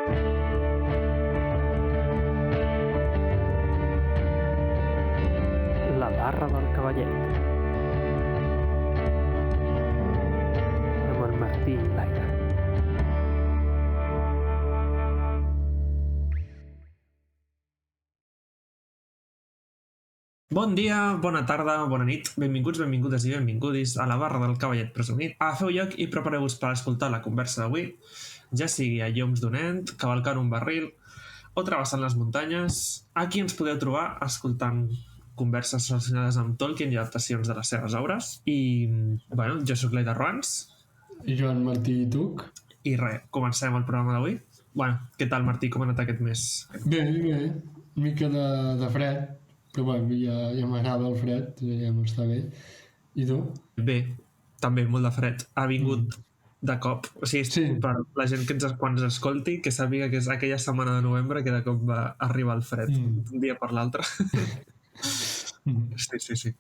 La barra del cavallet. Amb el Martí i l'Aire. Bon dia, bona tarda, bona nit, benvinguts, benvingudes i benvingudis a la barra del cavallet presumit. Agafeu lloc i prepareu-vos per escoltar la conversa d'avui, ja sigui a lloms d'un ent, cavalcant un barril o travessant les muntanyes. Aquí ens podeu trobar escoltant converses relacionades amb Tolkien i adaptacions de les seves obres. I, bueno, jo sóc l'Aida Ruans. I Joan Martí i Tuc. I res, comencem el programa d'avui. Bueno, què tal, Martí? Com ha anat aquest mes? Bé, una mica de fred, però bueno, ja m'agrada el fred, ja m'està bé. I tu? Bé, també molt de fred. Ha vingut de cop. O sigui, Sí. per la gent que quan ens escolti, que sàpiga que és aquella setmana de novembre que de cop va arribar el fred d'un dia per l'altre. Sí.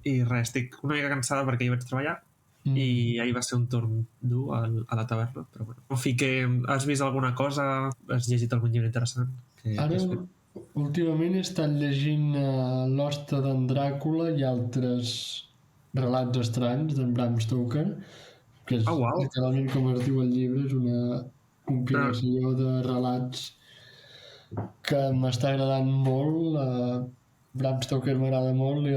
I res, estic una mica cansada perquè hi vaig treballar i ahir va ser un torn dur a la taverna, però bueno. En fi, que has vist alguna cosa? Has llegit algun llibre interessant? Ara, últimament he estat llegint L'hoste d'en Dràcula i altres relats estranys d'en Bram Stoker, que és literalment com es diu el llibre, és una compilació de relats que m'està agradant molt. Bram Stoker m'agrada molt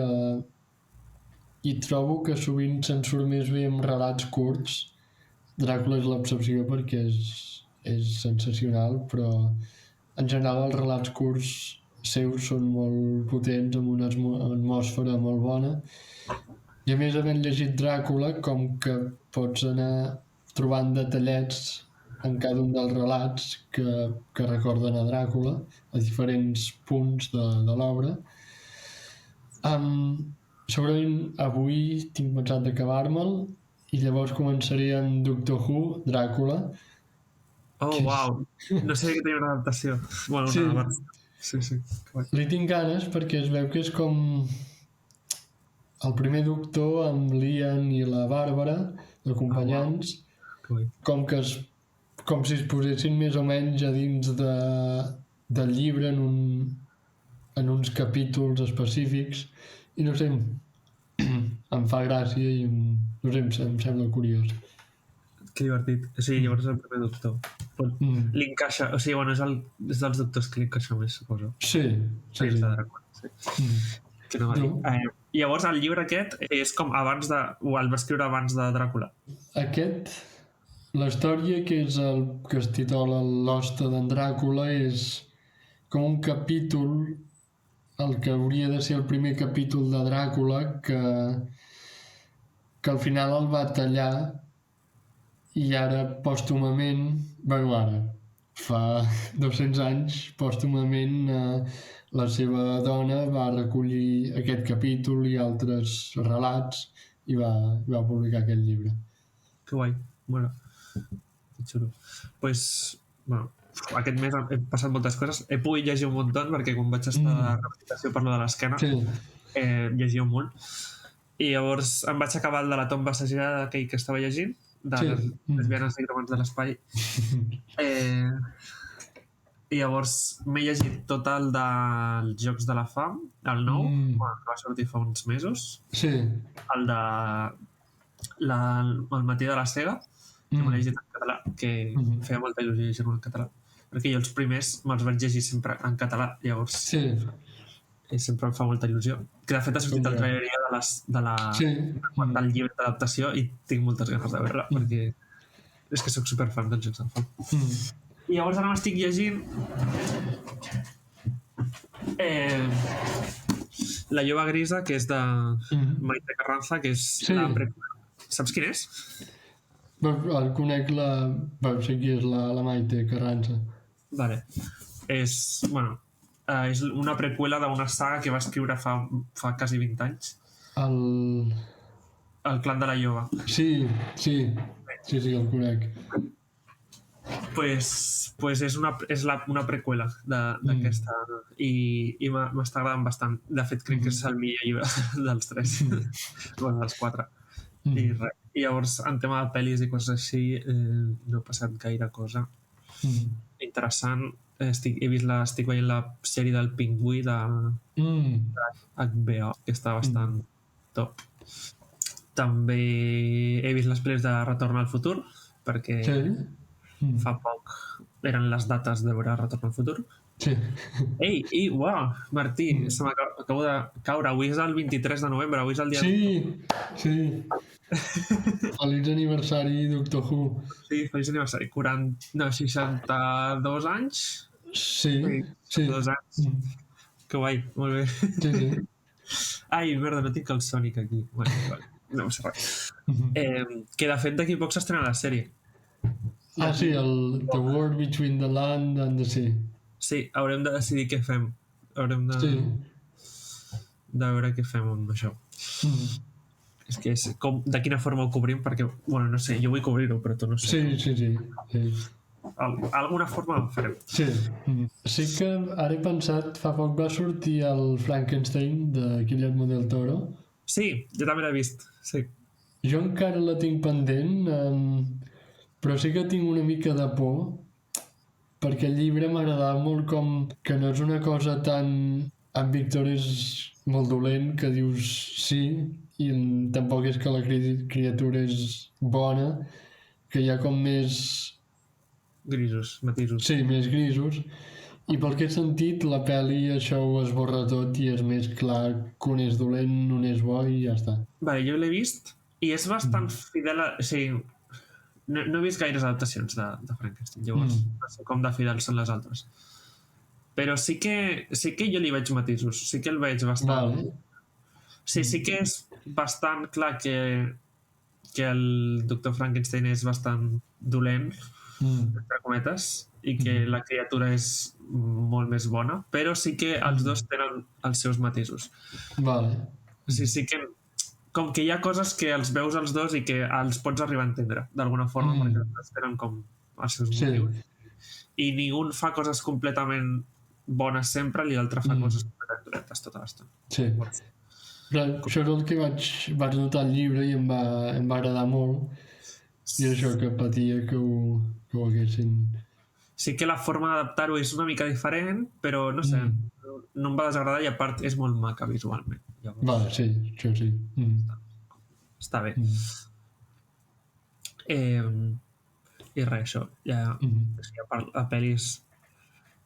i trobo que sovint se'n surt més bé amb relats curts. Dràcula és l'excepció perquè és sensacional, però en general els relats curts seus són molt potents, amb una atmosfera molt bona. I a més, havent llegit Dràcula, com que pots anar trobant detallets en cada un dels relats que recorden a Dràcula, a diferents punts de l'obra. Segurament avui tinc pensat d'acabar-me'l i llavors començaré amb Doctor Who, Dràcula. Oh, uau! No sé que tenia una adaptació. Bueno, una Sí. Li tinc ganes perquè es veu que és com el primer Doctor amb l'Ian i la Bàrbara, acompanyants, com si es posessin més o menys a dins del llibre en uns capítols específics, i no sé, em fa gràcia i no sé, em sembla curiós. Que divertit. O sigui, llavors és el primer Doctor. Li encaixa, o sigui, bueno, és dels doctors que li encaixa més, suposo. Sí. Que no va dir. Llavors, el llibre aquest és com abans de... o el va escriure abans de Dràcula? Aquest, la història que és el que es titula L'hoste d'en Dràcula, és com un capítol, el que hauria de ser el primer capítol de Dràcula, que al final el va tallar i ara pòstumament, fa 200 anys, pòstumament la seva dona va recollir aquest capítol i altres relats i va publicar aquest llibre. Que guai, bueno, que xulo. Pues, bueno, aquest mes he passat moltes coses, he pogut llegir un munt perquè quan vaig estar de rehabilitació per lo de l'esquena, llegia un munt, i llavors em vaig acabar el de la tomba assassinada aquell que estava llegint, de les lesbianes negromans de l'espai, i llavors m'he llegit tot el dels Jocs de la Fam, el nou, que va sortir fa uns mesos, el de El matí de la cega, que m'he llegit en català, que feia molta il·lusió llegir-ho en català, perquè jo els primers me'ls vaig llegir sempre en català, llavors sempre em fa molta il·lusió, que de fet ha sortit el trailer del llibre d'adaptació i tinc moltes ganes de veure-la, perquè és que soc superfan dels Jocs del Fam. I llavors ara m'estic llegint La lloba grisa, que és de Maite Carranza, que és la preqüela. Saps quin és? El conec, sé qui és la Maite Carranza. Vale. És una preqüela d'una saga que va escriure fa quasi 20 anys. El clan de la lloba. Sí, el conec. Pues és una preqüela d'aquesta i m'està agradant bastant. De fet, crec que és el millor llibre dels 3. Bueno, dels 4. I llavors, en tema de pel·lis i coses així, no ha passat gaire cosa. interessant. Estic veient la sèrie del Pingüí de HBO, que està bastant top. També he vist les pel·lis de Retorn al futur, perquè fa poc eren les dates de veure Retorn al futur. Ei, uau, Martí, se m'acabo de caure. Avui és el 23 de novembre, avui és el dia... Sí. Feliç aniversari, Doctor Who. Sí, feliç aniversari. 62 anys? Sí. 2 anys. Que guai, molt bé. Sí. Ai, merda, no tinc el Sonic aquí. Bueno, no passa res. Que de fet d'aquí poc s'estrena la sèrie. Sí, el The War Between the Land and the Sea. Sí, haurem de decidir què fem. Haurem de veure què fem amb això. És que de quina forma ho cobrim, perquè, bueno, no sé, jo vull cobrir-ho, però tu no sé. Sí. Alguna forma en farem. Sí que ara he pensat, fa poc va sortir el Frankenstein de Guillermo del Toro. Sí, jo també l'he vist, sí. Jo encara la tinc pendent, però sí que tinc una mica de por, perquè el llibre m'agradava molt com que no és una cosa tan... En Víctor és molt dolent, que dius sí, i tampoc és que la criatura és bona, que hi ha com més... Grisos, matisos. Sí, més grisos. I pel que he sentit, la pel·li això ho esborra tot i és més clar que un és dolent, un és bo i ja està. Vale, jo l'he vist i és bastant fidel a... O sigui, no he vist gaires adaptacions de Frankenstein, llavors no sé com de fidels són les altres. Però sí que jo li veig matisos, sí que el veig bastant... Vale. Sí que és bastant clar que el Dr. Frankenstein és bastant dolent, entre cometes, i que la criatura és molt més bona, però sí que els dos tenen els seus matisos. Vale. Sí que com que hi ha coses que els veus els dos i que els pots arribar a entendre d'alguna forma, perquè els dos tenen com els seus motius. I ningú fa coses completament bones sempre i l'altre fa coses completament dolentes tota l'estona. Sí. Però això és el que vaig notar al llibre i em va agradar molt, i això que patia que ho haguessin... Sí que la forma d'adaptar-ho és una mica diferent, però no sé, no em va desagradar i a part és molt maca visualment. Llavors, Vale, sí, això sí. Està bé. I res, això. A pel·lis...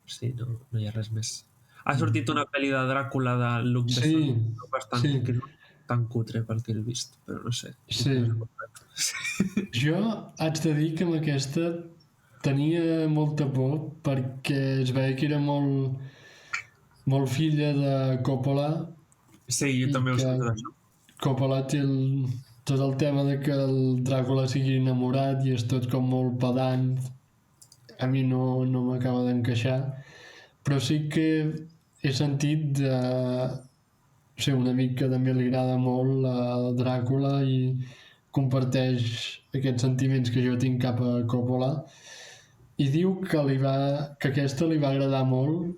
Sí, no hi ha res més. Ha sortit una pel·li de Dràcula de Luc Besson, bastant tan cutre pel que he vist, però no sé. Sí. Jo haig de dir que amb aquesta tenia molta por perquè es veia que era molt filla de Coppola. Sí, jo també ho sento d'això. Coppola té tot el tema de que el Dràcula sigui enamorat i és tot com molt pedant. A mi no m'acaba d'encaixar, però sí que he sentit un amic que també li agrada molt a Dràcula i comparteix aquests sentiments que jo tinc cap a Coppola i diu que aquesta li va agradar molt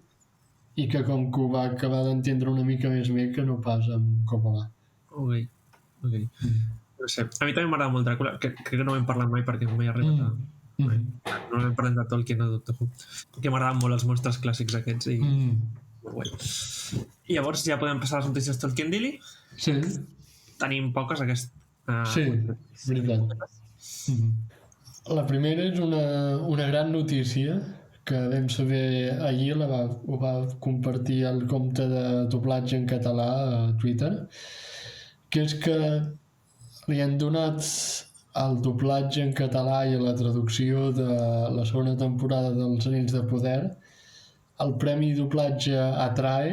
i que com que ho va acabar d'entendre una mica més bé que no pas amb Coppola. Ok. No sé, a mi també m'agrada molt Dràcula, crec que no hem parlat mai perquè no m'he arribat a... No hem parlat de Tolkien o Doctor Who, que m'agraden molt els monstres clàssics aquests i molt guai. I llavors ja podem passar a les notícies Tolkien Daily. Sí. Tenim poques sí, veritat. La primera és una gran notícia que vam saber ahir, ho va compartir el compte de doblatge en català a Twitter, que és que li han donat el doblatge en català i la traducció de la segona temporada dels Anells de Poder, el premi doblatge Atrae,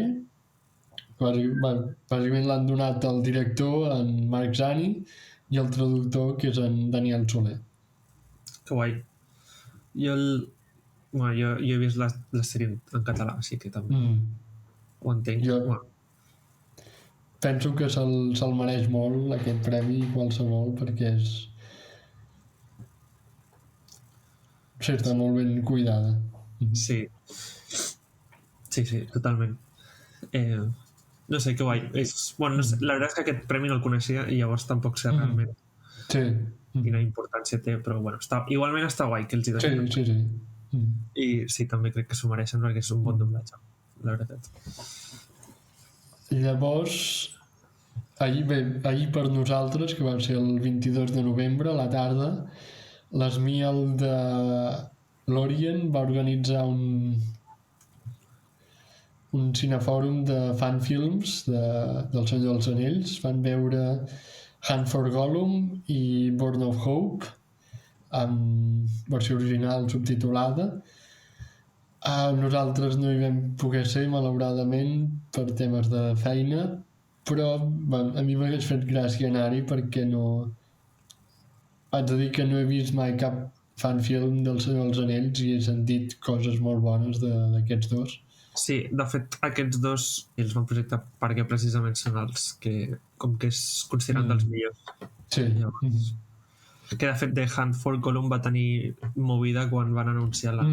bàsicament l'han donat al director, en Marc Zani, i el traductor, que és en Daniel Soler. Que guai. Jo he vist la sèrie en català, així que també ho entenc. Jo penso que se'l mereix molt, aquest premi, qualsevol, perquè està molt ben cuidada. Sí, totalment. No sé, que guai. No sé, la veritat és que aquest premi no el coneixia i llavors tampoc sé realment quina importància té, però igualment està guai que els hi donin. Sí. I sí, també crec que s'ho mereixen perquè és un bon doblatge, la veritat. Llavors, ahir per nosaltres, que va ser el 22 de novembre, a la tarda, l'Esmial de l'Orient va organitzar un cinefòrum de fanfilms del Senyor dels Anells. Van veure Hunt for Gollum i Born of Hope amb versió original subtitulada. Nosaltres no hi vam poder ser, malauradament, per temes de feina, però a mi m'hagués fet gràcia anar-hi perquè no... Haig de dir que no he vist mai cap fanfilm del Senyor dels Anells i he sentit coses molt bones d'aquests dos. Sí, de fet, aquests dos els van projectar perquè precisament són els que, com que es consideren dels millors. Sí. Llavors, que de fet The Hunt for Gollum va tenir movida quan van anunciar la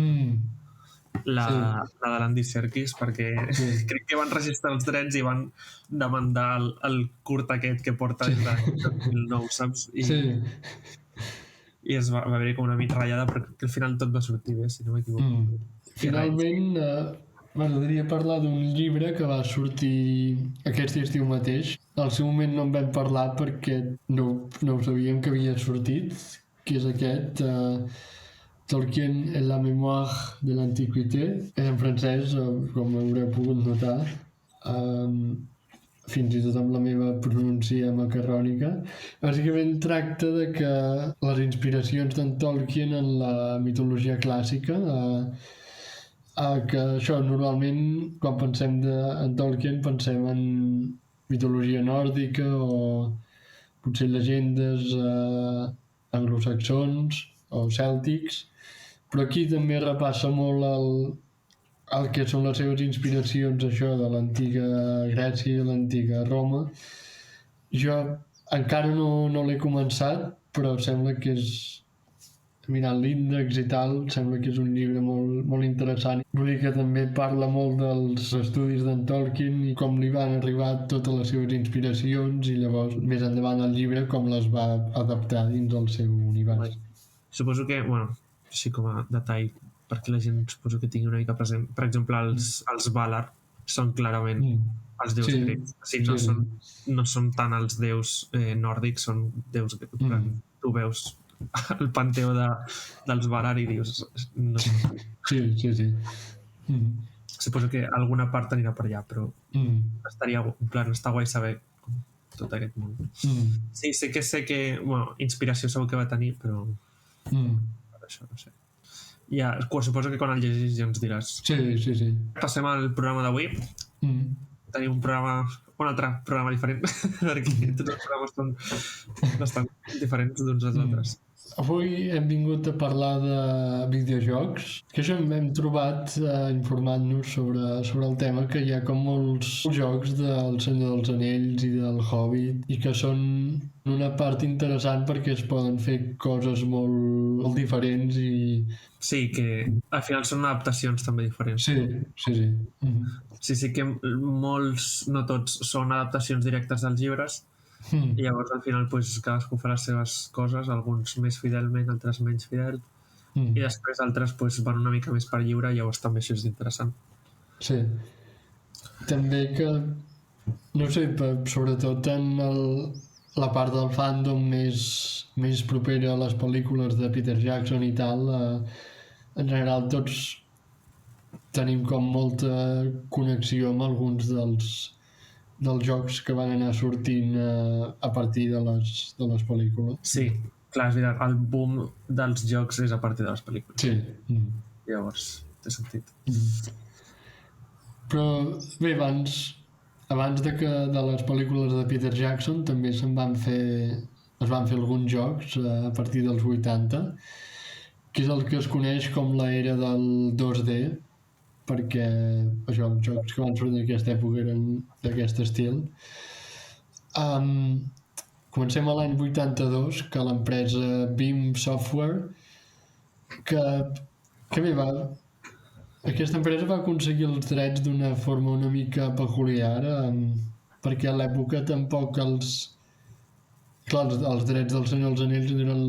de l'Andy Serkis, perquè crec que van registrar els drets i van demandar el curt aquest que porta des de 2009, saps? I es va haver com una mica ratllada, però crec que al final tot va sortir bé, si no m'equivoco. Finalment, m'agradaria parlar d'un llibre que va sortir aquest estiu mateix. Al seu moment no en vam parlar perquè no ho sabíem que havia sortit, que és aquest Tolkien en la mémoire de l'Antiquité. És en francès, com haureu pogut notar, fins i tot amb la meva pronúncia macarrònica. Bàsicament tracta de que les inspiracions d'en Tolkien en la mitologia clàssica, que això normalment quan pensem en Tolkien pensem en mitologia nòrdica o potser llegendes anglosaxons o cèltics, però aquí també repassa molt el que són les seves inspiracions, això de l'antiga Grècia i l'antiga Roma. Jo encara no l'he començat, però sembla que és, mirant l'índex i tal, sembla que és un llibre molt, molt interessant. Vull dir que també parla molt dels estudis d'en Tolkien i com li van arribar totes les seves inspiracions i llavors més endavant el llibre com les va adaptar dins del seu univers. Suposo que, bueno, així com a detall, perquè la gent suposo que tingui una mica present, per exemple, els Valar són clarament els déus grecs. O sigui, no són tant els déus nòrdics, són déus que tu veus el panteó dels Valar i dius no sé. Sí. Suposo que alguna part anirà per allà, però està guai saber tot aquest món. Sí, sé que bueno, inspiració segur que va tenir, però per això no sé. Ja, suposo que quan el llegis ja ens diràs. Sí. Passem al programa d'avui. Tenim un altre programa diferent perquè tots els programes són bastant diferents d'uns als altres. Avui hem vingut a parlar de videojocs, que això hem trobat informant-nos sobre el tema, que hi ha com molts jocs del Senyor dels Anells i del Hobbit i que són una part interessant perquè es poden fer coses molt diferents i... Sí, que al final són adaptacions també diferents. Sí. Sí que molts, no tots, són adaptacions directes dels llibres. I llavors al final cadascú fa les seves coses, alguns més fidelment, altres menys fidel, i després altres van una mica més per lliure, llavors també això és interessant. Sí. També que, no sé, sobretot en la part del fandom més propera a les pel·lícules de Peter Jackson i tal, en general tots tenim com molta connexió amb alguns dels jocs que van anar sortint a partir de les pel·lícules. Sí, clar, és veritat, el boom dels jocs és a partir de les pel·lícules. Sí. Llavors, té sentit. Però bé, abans de les pel·lícules de Peter Jackson també es van fer alguns jocs a partir dels 80, que és el que es coneix com l'era del 2D, perquè això, els jocs que van sortir en aquesta època eren d'aquest estil. Comencem a l'any 82, que l'empresa Beam Software, que bé, aquesta empresa va aconseguir els drets d'una forma una mica peculiar, perquè a l'època tampoc els drets del Senyor dels Anells eren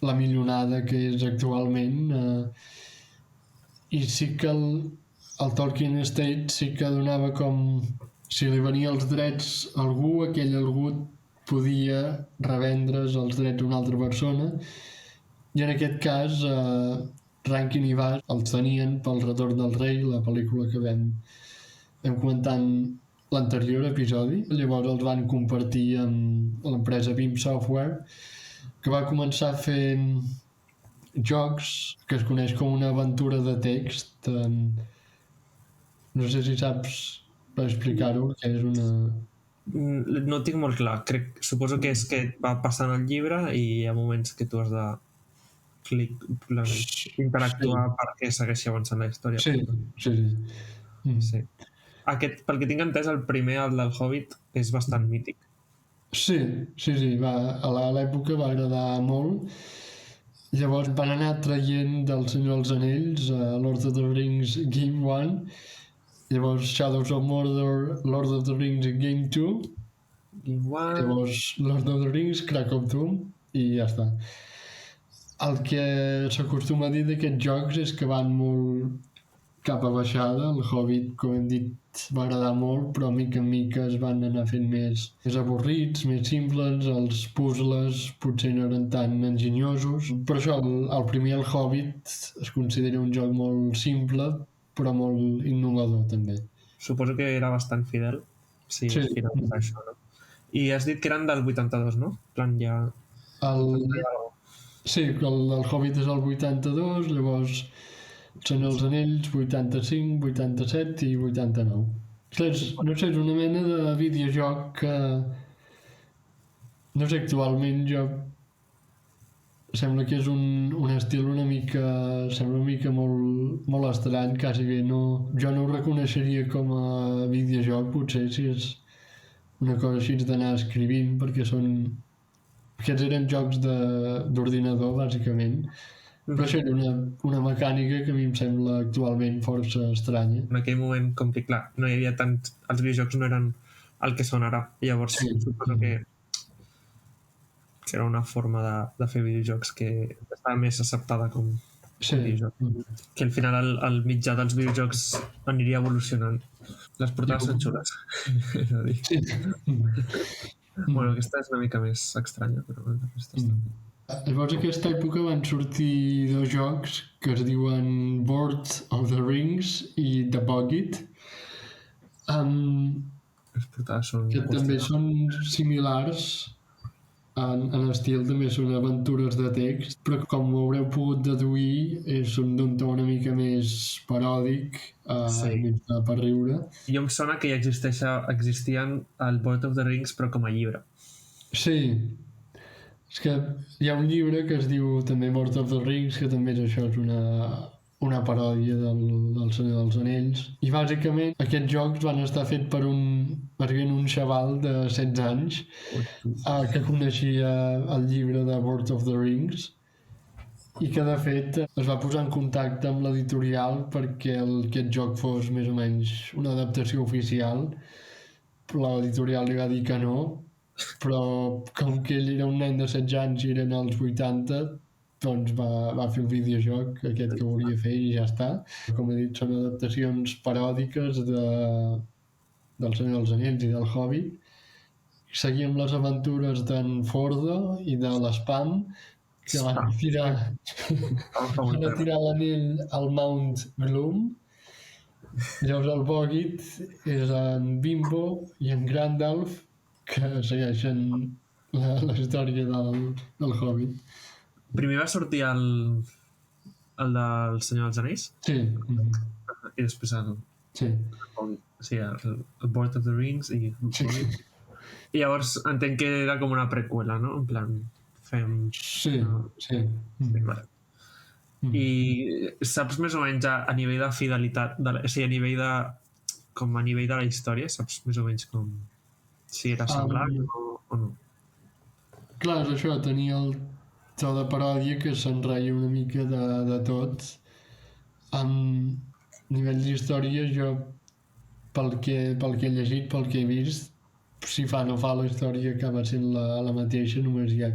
la milionada que és actualment. i sí que el Tolkien Estate sí que donava com si li venia els drets a algú, aquell algú podia revendre's els drets a una altra persona, i en aquest cas Rankin i Bass els tenien pel Retorn del Rei, la pel·lícula que vam comentar en l'anterior episodi. Llavors els van compartir amb l'empresa Beam Software, que va començar fent jocs que es coneix com una aventura de text. No sé si saps per explicar-ho, que és una... No ho tinc molt clar. Suposo que és que va passant el llibre i hi ha moments que tu has de interactuar perquè segueixi avançant la història. Sí. Aquest, pel que tinc entès, el primer, el del Hobbit, és bastant mític. Sí, a l'època va agradar molt. Llavors van anar traient del Senyor dels Anells a Lord of the Rings Game 1, llavors Shadows of Mordor, Lord of the Rings Game 2, llavors Lord of the Rings, Crack of Doom, i ja està. El que s'acostuma a dir d'aquests jocs és que van molt cap a baixada. El Hobbit, com hem dit, va agradar molt, però mica en mica es van anar fent més avorrits, més simples. Els puzzles potser no eren tan enginyosos. Per això el primer, el Hobbit, es considera un joc molt simple, però molt innovador també. Suposo que era bastant fidel. Sí. Això, no? I has dit que eren del 82, no? Plan ja... Sí, el Hobbit és el 82, llavors Senyor dels Anells 85, 87 i 89. No sé, és una mena de videojoc que... No sé, actualment jo... Sembla que és un estil una mica... Sembla una mica molt estrany, quasi bé no... Jo no ho reconeixeria com a videojoc, potser si és una cosa així d'anar escrivint, perquè són... Aquests eren jocs d'ordinador, bàsicament. Però això era una mecànica que a mi em sembla actualment força estranya. En aquell moment, com que clar, no hi havia tant... Els videojocs no eren el que són ara. Llavors suposo que era una forma de fer videojocs que estava més acceptada com videojoc. Que al final el mitjà dels videojocs aniria evolucionant. Les portades són xules. Bueno, aquesta és una mica més estranya, però aquesta està bé. Llavors, a aquesta època van sortir dos jocs que es diuen Lord of the Rings i The Hobbit, que també són similars en estil, també són aventures de text, però com ho haureu pogut deduir, són d'un to una mica més paròdic, per riure. Jo em sona que ja existien el Lord of the Rings, però com a llibre. Sí, és que hi ha un llibre que es diu també Lord of the Rings, que també és això, és una paròdia del Senyor dels Anells. I bàsicament aquests jocs van estar fets per un xaval de 16 anys que coneixia el llibre de Lord of the Rings i que de fet es va posar en contacte amb l'editorial perquè aquest joc fos més o menys una adaptació oficial, però l'editorial li va dir que no, però com que ell era un nen de 16 anys i eren els 80, doncs va fer el videojoc aquest que volia fer i ja està. Com he dit, són adaptacions paròdiques del Senyor dels Anells i del Hobbit. Seguíem les aventures d'en Frodo i de l'Spam, que van tirar l'anell al Mount Gloom. Llavors el Hobbit és en Bimbo i en Gandalf, que segueixen la història del Hobbit. Primer va sortir el del Senyor dels Anells? Sí. I després el Lord of the Rings i llavors entenc que era com una preqüela, no? En plan, fem... Sí. Vale. I saps més o menys a nivell de fidelitat, a nivell de la història, saps més o menys com si era semblant o no? Clar, és això, tenia el to de paròdia que s'enreia una mica de tot. A nivell d'història, jo, pel que he llegit, pel que he vist, si fa o no fa la història acaba sent la mateixa, només hi ha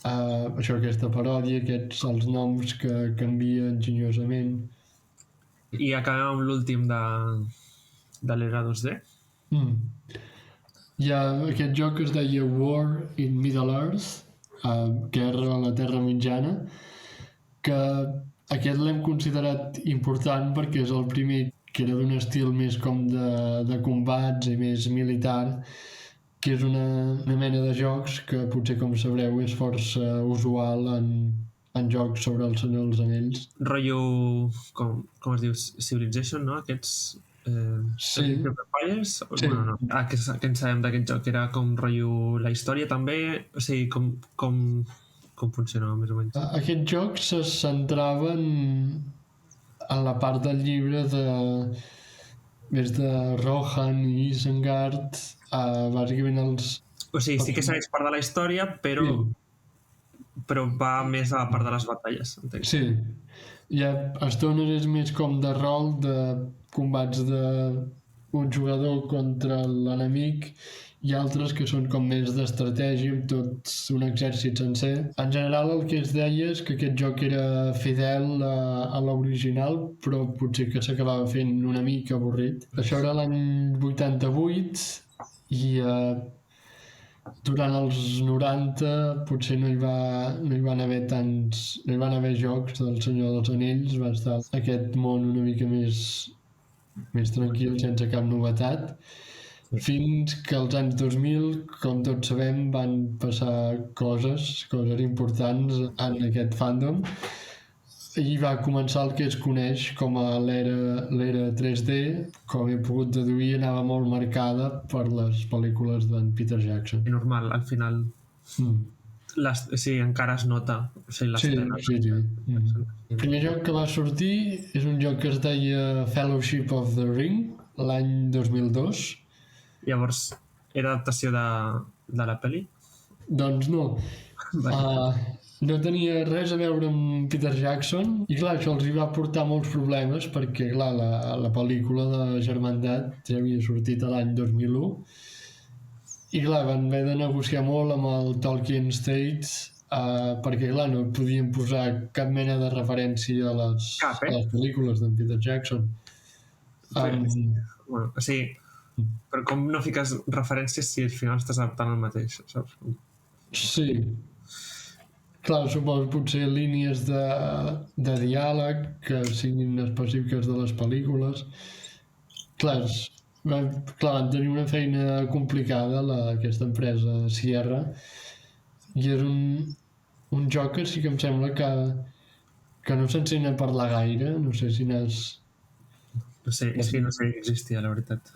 això, aquesta paròdia, els noms que canvia enginyosament. I acabem amb l'últim de l'era 2D. Hi ha aquest joc que es deia War in Middle Earth, Guerra a la Terra Mitjana, que aquest l'hem considerat important perquè és el primer que era d'un estil més com de combats i més militar, que és una mena de jocs que potser, com sabreu, és força usual en jocs sobre el Senyor dels Anells. Rotllo, com es diu, Civilization, no? Aquests... Sí. Empires? Sí. Bueno, no. Què en sabem d'aquest joc? Era com rotllo la història també? O sigui, com funcionava més o menys? Aquest joc se centrava en la part del llibre més de Rohan i Isengard, bàsicament els... O sigui, sí que segueix part de la història, però va més a la part de les batalles, entenc. Sí. Hi ha estones és més com de rol, de combats d'un jugador contra l'enemic, i altres que són com més d'estratègia, amb tot un exèrcit sencer. En general, el que es deia és que aquest joc era fidel a l'original, però potser que s'acabava fent una mica avorrit. Això era l'any 88, i durant els 90 potser no hi van haver jocs del Senyor dels Anells, va estar aquest món una mica més tranquil, sense cap novetat, fins que als anys 2000, com tots sabem, van passar coses importants en aquest fandom, i va començar el que es coneix com a l'era 3D, com he pogut deduir, anava molt marcada per les pel·lícules d'en Peter Jackson. I normal, al final sí, encara es nota, o sigui, l'estrena. Sí. El primer joc que va sortir és un joc que es deia Fellowship of the Ring, l'any 2002. Llavors, era adaptació de la pel·li? Doncs no. No tenia res a veure amb Peter Jackson, i clar, això els hi va portar molts problemes perquè, clar, la pel·lícula de Germandat ja havia sortit l'any 2001, i clar, van haver de negociar molt amb el Tolkien States, perquè, clar, no podien posar cap mena de referència a les pel·lícules d'en Peter Jackson. Bueno, o sigui, però com no fiques referències si al final estàs adaptant el mateix, saps? Sí. Clar, suposo potser línies de diàleg que siguin específiques de les pel·lícules. Clar, van tenir una feina complicada, aquesta empresa Sierra, i és un joc que sí que em sembla que no s'encén a parlar gaire. No sé si n'has... No sé, és que no sé que existia, la veritat.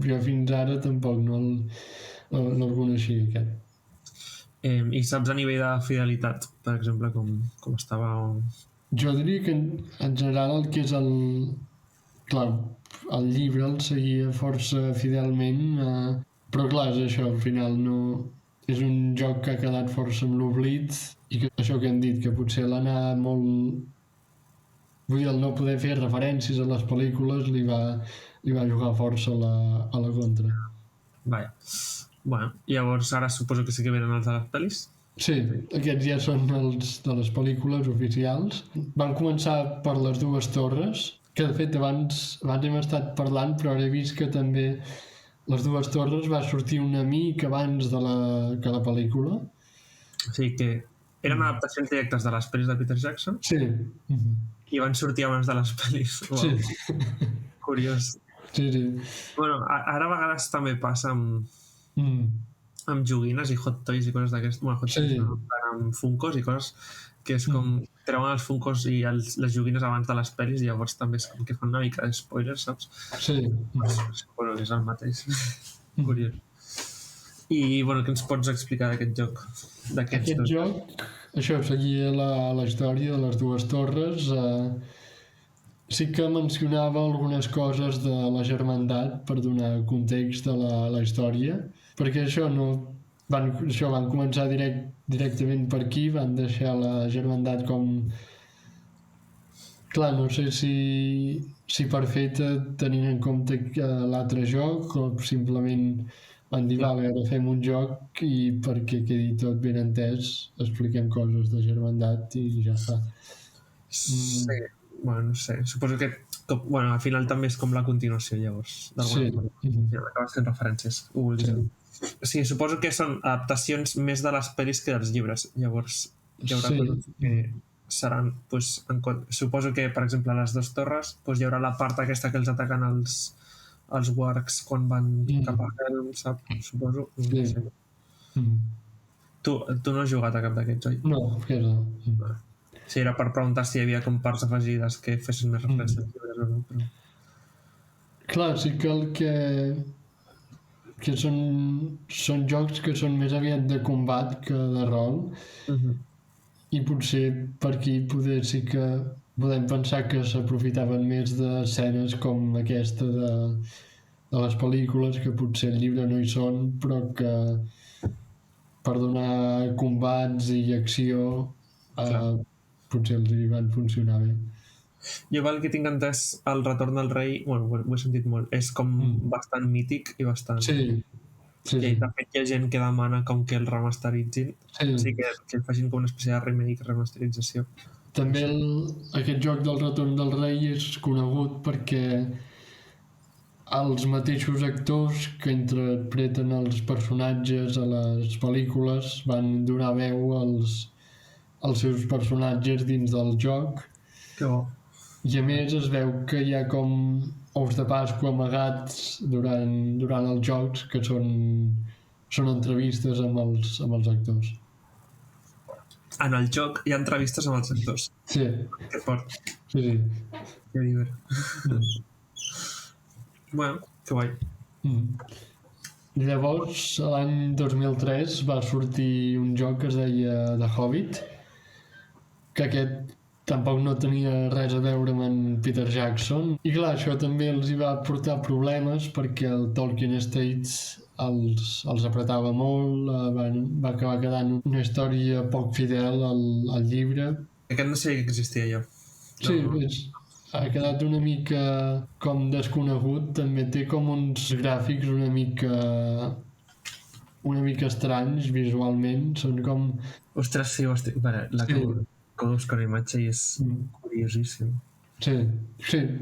Jo fins ara tampoc no el coneixia, aquest. I saps a nivell de fidelitat, per exemple, com estava... Jo diria que en general el que és clar, el llibre el seguia força fidelment, però clar, és això, al final no... És un joc que ha quedat força amb l'oblit, i que això que hem dit, que potser l'anar molt... Vull dir, el no poder fer referències a les pel·lícules li va jugar força a la contra. Vaja. Bueno, llavors ara suposo que sí que venen els de les pel·lis? Sí, aquests ja són els de les pel·lícules oficials. Van començar per les dues torres, que de fet abans hem estat parlant, però ara he vist que també les dues torres va sortir una mica abans que la pel·lícula. O sigui que eren adaptacions directes de les pel·lis de Peter Jackson? Sí. I van sortir abans de les pel·lis. Wow. Sí. Curiós. Sí. Bueno, ara a vegades també passa amb joguines i hot toys i coses d'aquestes. Bueno, hot toys no, amb Funkos i coses que és com treuen els Funkos i les joguines abans de les pel·lis, i llavors també és com que fan una mica de spoilers, saps? Sí. Bueno, és el mateix. Curiós. I, bueno, què ens pots explicar d'aquest joc? Aquest joc, això, seguia la història de les dues torres. Sí que mencionava algunes coses de la Germandat per donar context a la història, perquè això van començar directament per aquí, van deixar la Germandat com... Clar, no sé si per feta tenint en compte l'altre joc, o simplement van dir, vale, ara fem un joc i perquè quedi tot ben entès expliquem coses de germandat i ja està. Sí, bueno, no sé, suposo que bueno, al final també és com la continuació, llavors, d'alguna manera. Ja acabes fent referències, ho vols dir. Sí, suposo que són adaptacions més de les pel·lis que dels llibres, llavors hi haurà coses que seran, pues, suposo que, per exemple, a les dues torres pues, hi haurà la part aquesta que els ataquen els wargs quan van cap a Helm, saps? Suposo. No sé. Tu no has jugat a cap d'aquests, oi? No, que no. Sí, era per preguntar si hi havia com parts afegides que fessin més referència als llibres o no, però... Clar, sí que el que són jocs que són més aviat de combat que de rol i potser per aquí poder sí que podem pensar que s'aprofitaven més d'escenes com aquesta de les pel·lícules, que potser el llibre no hi són, però que per donar combats i acció potser els hi van funcionar bé. Jo el que tinc entès, el Retorn del Rei, bueno, ho he sentit molt, és com bastant mític i bastant... Sí. I de fet hi ha gent que demana com que el remasteritzin, o sigui que el facin com una espècie de remake, remasterització. També aquest joc del Retorn del Rei és conegut perquè els mateixos actors que interpreten els personatges a les pel·lícules van donar veu als seus personatges dins del joc. Que bo. I a més es veu que hi ha com ous de Pasqua amagats durant els jocs que són entrevistes amb els actors. En el joc hi ha entrevistes amb els actors? Sí. Que fort. Sí. Que divert. Bueno, que guai. Llavors, l'any 2003 va sortir un joc que es deia The Hobbit, que aquest tampoc no tenia res a veure amb en Peter Jackson. I clar, això també els hi va portar problemes perquè el Tolkien Estates els apretava molt, va acabar quedant una història poc fidel al llibre. Aquest no sé que existia jo. Sí, ha quedat una mica com desconegut, també té com uns gràfics una mica estranys visualment, són com... Ostres, sí, acabo de buscar una imatge i és curiosíssim. Sí,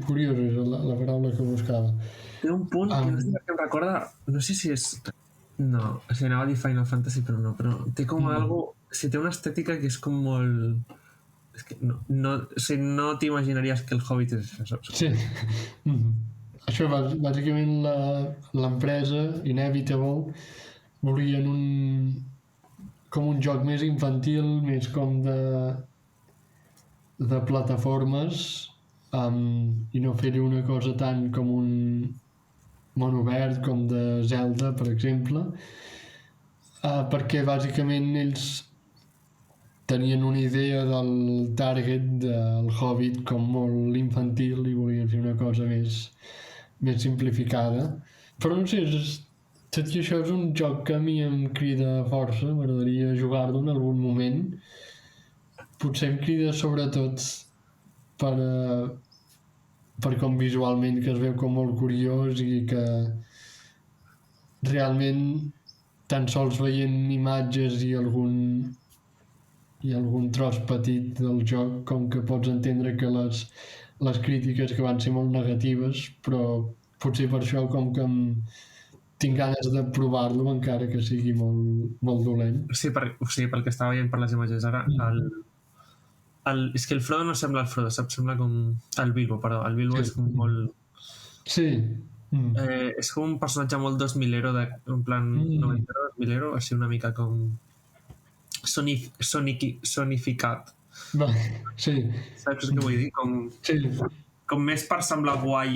curiós és la paraula que buscava. Té un punt que no sé què em recorda, no sé si és... No, o sigui, anava a dir Final Fantasy, però té com algo... O sigui, té una estètica que és com molt... És que o sigui, no t'imaginaries que el Hobbit és això. Sí. Això, bàsicament, l'empresa Inevitable volien com un joc més infantil, més com de plataformes i no fer-hi una cosa tant com un món obert com de Zelda, per exemple, perquè bàsicament ells tenien una idea del target del Hobbit com molt infantil i volien fer una cosa més simplificada. Però no sé, tot i això és un joc que a mi em crida força, m'agradaria jugar-lo en algun moment. Potser em crida sobretot per com visualment, que es veu com molt curiós i que realment tan sols veient imatges i algun tros petit del joc com que pots entendre que les crítiques que van ser molt negatives, però potser per això com que tinc ganes de provar-lo encara que sigui molt, molt dolent. Sí, pel que estava veient per les imatges ara, és que el Frodo no sembla el Frodo, saps? Sembla com... El Bilbo, perdó. El Bilbo és com molt... Sí. És com un personatge molt 2000ero, en plan 90ero, 2000ero, així una mica com... sonificat. Sí. Saps què vull dir? Com més per semblar guai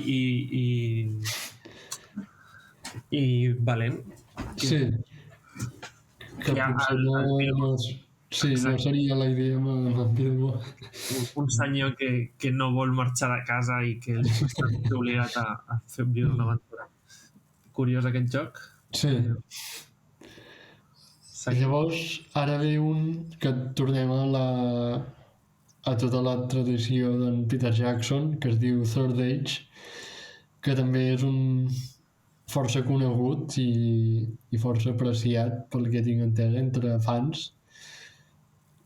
i valent. Sí. Que potser no seria la idea amb en Bilbo. Un senyor que no vol marxar de casa i que està obligat a fer viure una aventura. Curiós aquest joc. Sí. Llavors, ara ve un que tornem a tota la tradició d'en Peter Jackson, que es diu Third Age, que també és força conegut i força apreciat pel que tinc entès entre fans,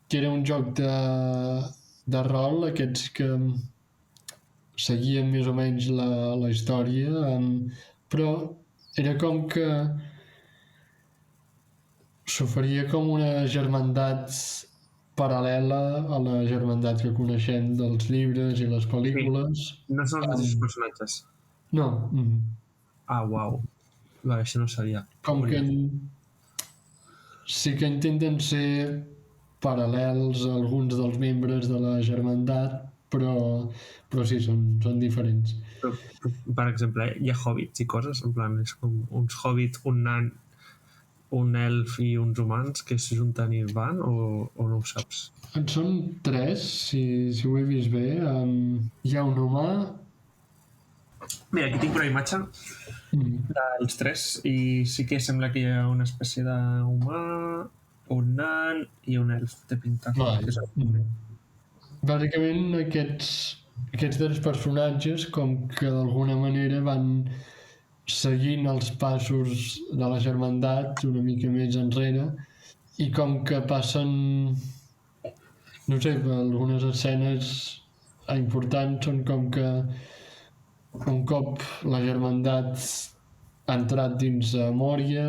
que era un joc de rol, aquests que seguien més o menys la història, però era com que s'oferia com una germandat paral·lela a la germandat que coneixem dels llibres i les pel·lícules. No són els mateixos personatges. No. Uau. Vale, això no ho sabia. Com que sí que intenten ser paral·lels a alguns dels membres de la germandat, però sí, són diferents. Però, per exemple, hi ha hobbits i coses, en plan, és com uns hobbits, un nan, un elf i uns humans que se junten i van, o no ho saps? En són 3, si ho he vist bé. Hi ha un humà... Mira, aquí tinc una imatge dels 3 i sí que sembla que hi ha una espècie d'humà, un nan i un elf de pintar. Bàsicament aquests 3 personatges com que d'alguna manera van seguint els passos de la germandat una mica més enrere i com que passen, no sé, algunes escenes importants són com que un cop la germandat ha entrat dins Mòria,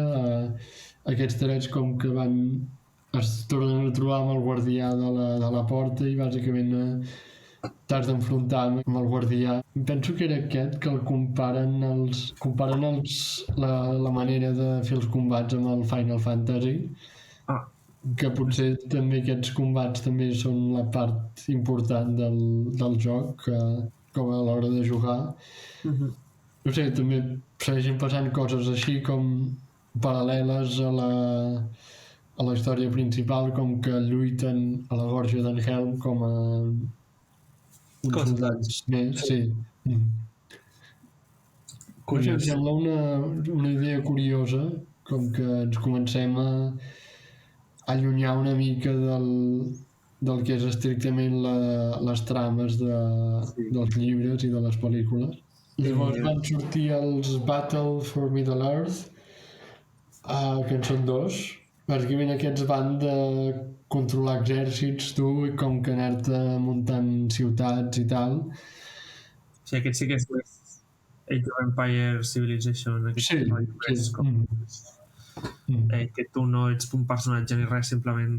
aquests 3 com que es tornen a trobar amb el guardià de la porta i bàsicament t'has d'enfrontar amb el guardià. Penso que era aquest que el comparen la manera de fer els combats amb el Final Fantasy, que potser també aquests combats també són la part important del joc, com a l'hora de jugar. No sé, també segueixen passant coses així com paral·leles a la història principal, com que lluiten a la gorja d'en Helm com a uns soldats més, sí. Em sembla una idea curiosa, com que ens comencem a allunyar una mica del que és estrictament les trames dels llibres i de les pel·lícules. Llavors van sortir els Battle for Middle-earth, que en són 2. Bàsicament aquests van de controlar exèrcits, tu, i com que anar-te muntant ciutats i tal. Sí, aquest sí que és Age of Empire Civilization. Que tu no ets un personatge ni res, simplement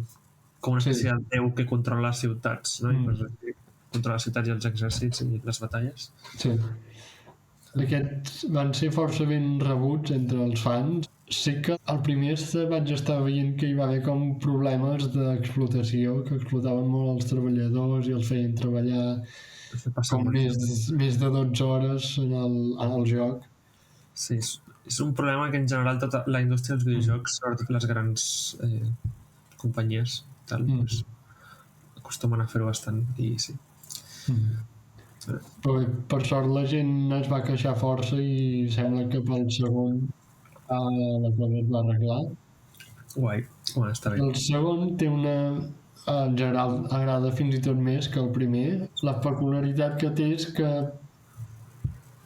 com una espècie de déu que controla les ciutats, no? I controla les ciutats i els exèrcits i les batalles. Sí. Aquests van ser força ben rebuts entre els fans. Sí que al primer vaig estar veient que hi va haver com problemes d'explotació, que explotaven molt els treballadors i els feien treballar com més de 12 hores en el joc. Sí, és un problema que en general tota la indústria dels videojocs, sobretot les grans companyies, acostumen a fer-ho bastant, i sí. Però bé, per sort la gent es va queixar força i sembla que pel segon la cosa es va arreglar. Guai, està bé. El segon té en general agrada fins i tot més que el primer. La peculiaritat que té és que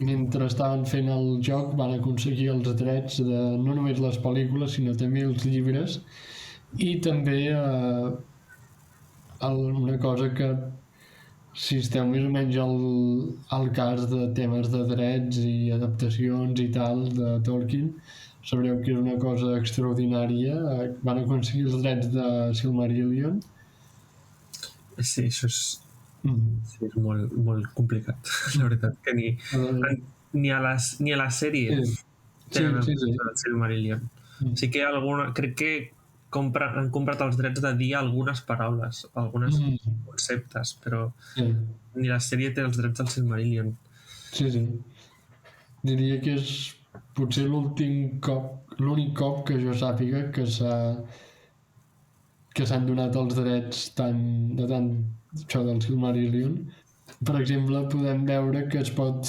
mentre estaven fent el joc van aconseguir els drets de no només les pel·lícules sinó també els llibres i també una cosa que si esteu més o menys al cas de temes de drets i adaptacions i tal de Tolkien, sabreu que és una cosa extraordinària. Van aconseguir els drets de Silmarillion. Sí, això és molt, molt complicat, la veritat, que ni a la sèrie tenen el Silmarillion. Sí que crec que han comprat els drets de dir algunes paraules, algunes conceptes, però ni la sèrie té els drets del Silmarillion. Sí. Diria que és potser l'únic cop que jo sàpiga que s'han donat els drets de tant això del Silmarillion. Per exemple, podem veure que es pot,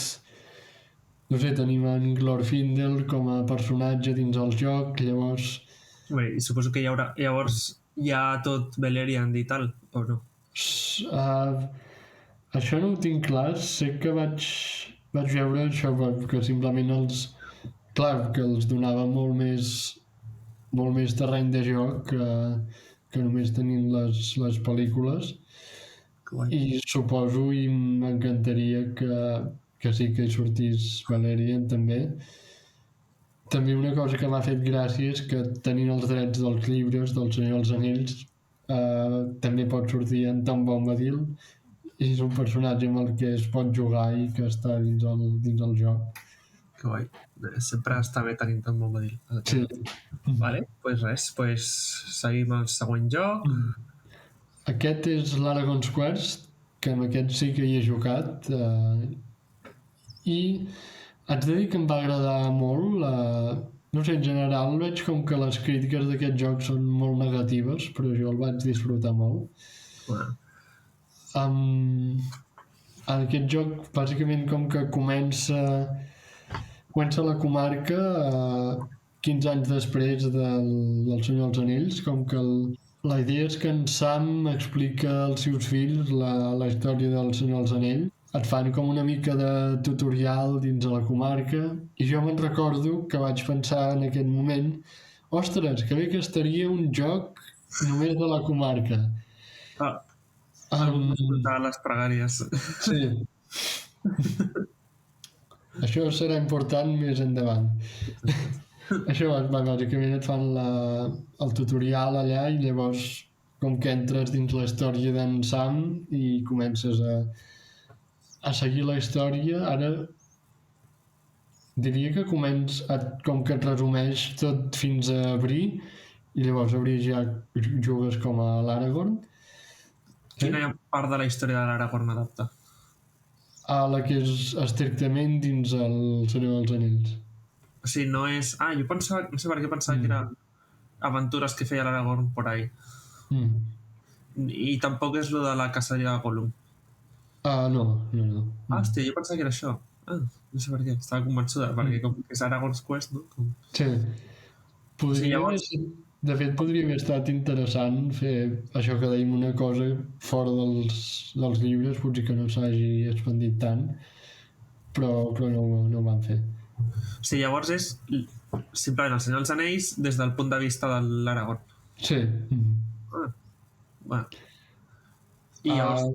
no sé, tenim en Glorfindel com a personatge dins el joc, llavors... Bé, i suposo que llavors hi ha tot Beleriand i tal, o no? Això no ho tinc clar. Sé que vaig veure això, que simplement clar, que els donava molt més terreny de joc que només tenint les pel·lícules. I suposo i m'encantaria que sí que hi sortís Valerian també. També una cosa que m'ha fet gràcia és que tenint els drets dels llibres del Senyor dels Anells també pot sortir en Tom Bombadil i és un personatge amb el que es pot jugar i que està dins el joc. Que guai. Sempre està bé tenint Tom Bombadil. Sí. Vale, pues res, seguim el següent joc. Aquest és l'Aragon's Quest, que amb aquest sí que hi he jugat i haig de dir que em va agradar molt. No sé, en general veig com que les crítiques d'aquest joc són molt negatives, però jo el vaig disfrutar molt. Aquest joc bàsicament com que comença a la comarca 15 anys després del Senyor dels Anells, com que la idea és que en Sam explica als seus fills la història del Senyor dels Anells. Et fan com una mica de tutorial dins de la comarca i jo me'n recordo que vaig pensar en aquest moment ostres, que bé que estaria un joc només de la comarca. Escoltar les pregàries. Sí. Això serà important més endavant. Això, bàsicament et fan el tutorial allà i llavors com que entres dins la història d'en Sam i comences a seguir la història. Ara diria que com que et resumeix tot fins a Bree i llavors a Bree ja jugues com a l'Aragorn. Quina part de la història de l'Aragorn adapta? La que és estrictament dins el Senyor dels Anells. O sigui, no és... jo pensava, no sé per què pensava que era aventures que feia l'Aragorn por ahí. I tampoc és lo de la caceria de Gollum. No. Hòstia, jo pensava que era això. No sé per què, estava convençuda, perquè com que és Aragon's Quest, no? Sí. De fet, podria haver estat interessant fer això que dèiem, una cosa fora dels llibres, potser que no s'hagi expandit tant, però no ho van fer. O sigui, llavors és simplement el Senyor dels Anells des del punt de vista de l'Aragorn. Sí. Bueno. I llavors,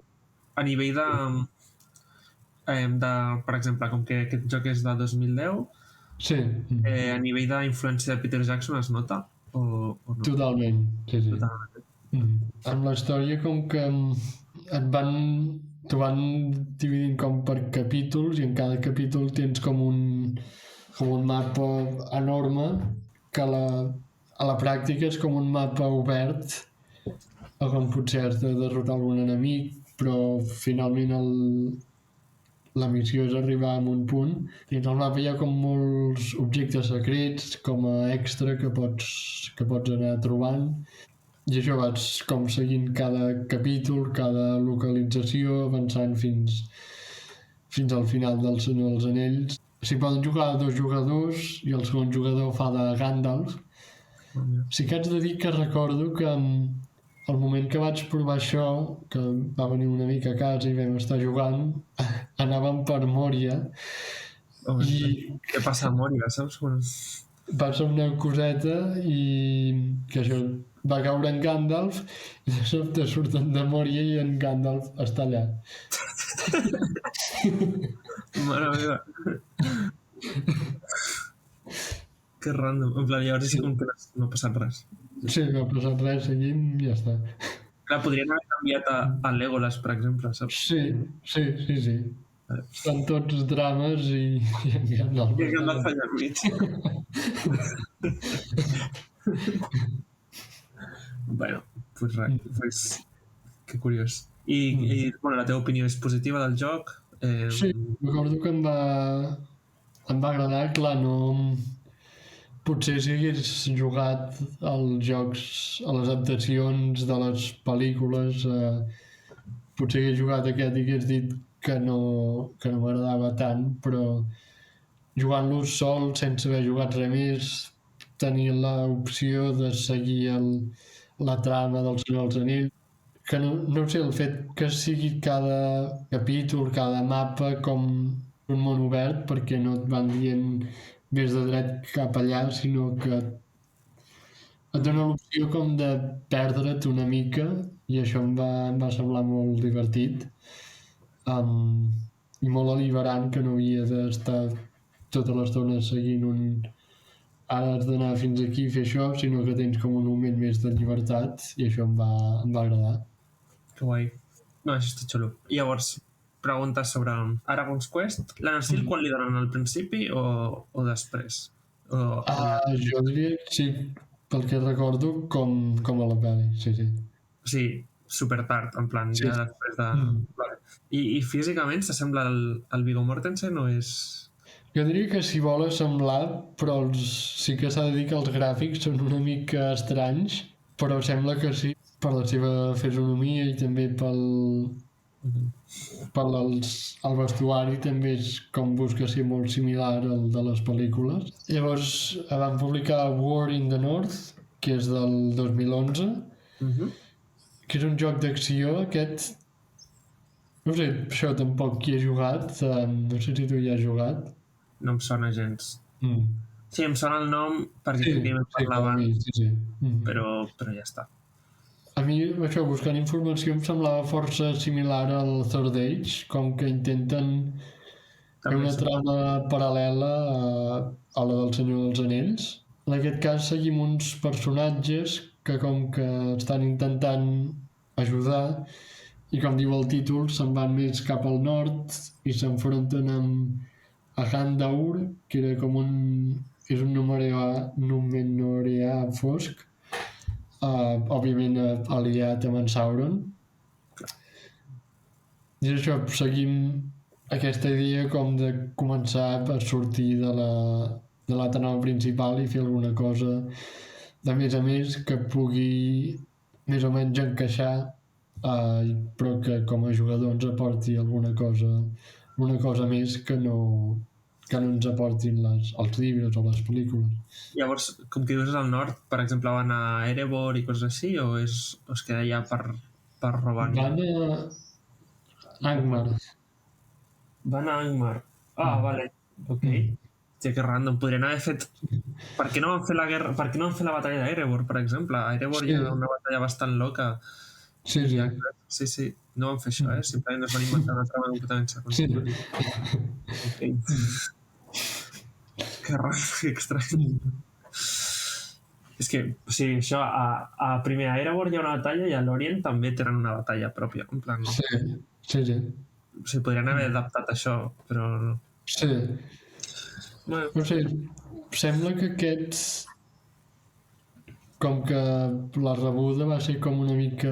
a nivell de, per exemple, com que aquest joc és de 2010, sí. A nivell d'influència de Peter Jackson es nota? O no? Totalment, sí. Totalment. Amb la història com que t'ho van dividint com per capítols i en cada capítol tens com un mapa enorme que a la pràctica és com un mapa obert on potser has de derrotar algun enemic, però finalment la missió és arribar a un punt. Dins el mapa hi ha com molts objectes secrets com a extra que pots anar trobant i això vas com seguint cada capítol, cada localització, avançant fins al final del Senyor dels Anells. S'hi poden jugar 2 jugadors i el segon jugador fa de Gandalf. Sí que haig de dir que recordo que el moment que vaig provar això, que va venir una mica a casa i vam estar jugant, anàvem per Moria. Què passa a Moria, saps? Passa una coseta i que això va caure en Gandalf i de sobte surten de Moria i en Gandalf està allà. Mare meva. Que random. En plan, llavors sí com que no ha passat res. Sí, no ha passat res, seguim i ja està. Clar, podrien haver canviat a Legolas, per exemple, saps? Sí. Estan tots drames i en Gandalf. I en Gandalf allà al mig. Bueno, pues res, pues... Que curiós. I bueno, la teva opinió és positiva del joc? Sí, recordo que em va agradar, clar, no... Potser si hagués jugat als jocs, a les adaptacions de les pel·lícules, potser hagués jugat aquest i hagués dit que no m'agradava tant, però jugant-lo sol, sense haver jugat res més, tenir l'opció de seguir la trama del Senyor dels Anells, que no sé, el fet que sigui cada capítol, cada mapa com un món obert, perquè no et van dient ves de dret cap allà, sinó que et dona l'opció com de perdre't una mica i això em va semblar molt divertit i molt alliberant, que no havia d'estar tota l'estona seguint ara has d'anar fins aquí i fer això, sinó que tens com un moment més de llibertat i això em va agradar. Que guai. No, això està xulo. I llavors, preguntes sobre Aragon's Quest. L'Anarcil quan li donen al principi o després? Jo diria que sí, pel que recordo, com a la pel·li, sí. Sí, super tard, en plan, sí. Ja després de... Vale. I físicament s'assembla al Viggo Mortensen o és... Jo diria que s'hi vol assemblar, però sí que s'ha de dir que els gràfics són una mica estranys, però sembla que sí, per la seva fisonomia i també pel vestuari també és com busca ser molt similar al de les pel·lícules. Llavors van publicar War in the North, que és del 2011, que és un joc d'acció. Aquest, no sé, això tampoc hi he jugat, no sé si tu hi has jugat. No em sona gens. Sí, em sona el nom perquè em parlaven, però ja està. A mi, això, buscant informació em semblava força similar al Third Age, com que intenten fer una trama paral·lela a la del Senyor dels Anells. En aquest cas seguim uns personatges que com que estan intentant ajudar i com diu el títol se'n van més cap al nord i s'enfronten amb Ahandaur, que era com és un Númenorià fosc, òbviament aliat amb en Sauron. I això, seguim aquesta idea com de començar a sortir de la trama principal i fer alguna cosa de més a més que pugui més o menys encaixar, però que com a jugador ens aporti alguna cosa més que no ens aportin els llibres o les pel·lícules. Llavors, com que dius al nord, per exemple, van a Erebor i coses així, o es queda allà per robar? Van a Angmar. Van a Angmar. Vale. Ok. Sí, que random. Podrien haver fet... Per què no van fer la guerra? Per què no van fer la batalla d'Erebor, per exemple? A Erebor hi ha una batalla bastant loca. Sí. Sí. No van fer això, simplement es van inventar una trama completament secundària. Ok. Que raro, que estrany. És que, o sigui, això, primer a Erebor hi ha una batalla i a Lórien també tenen una batalla pròpia, en plan, no? Sí. O sigui, podrien haver adaptat això, però no. Sí. Bueno. No sé, sembla que aquests... Com que la rebuda va ser com una mica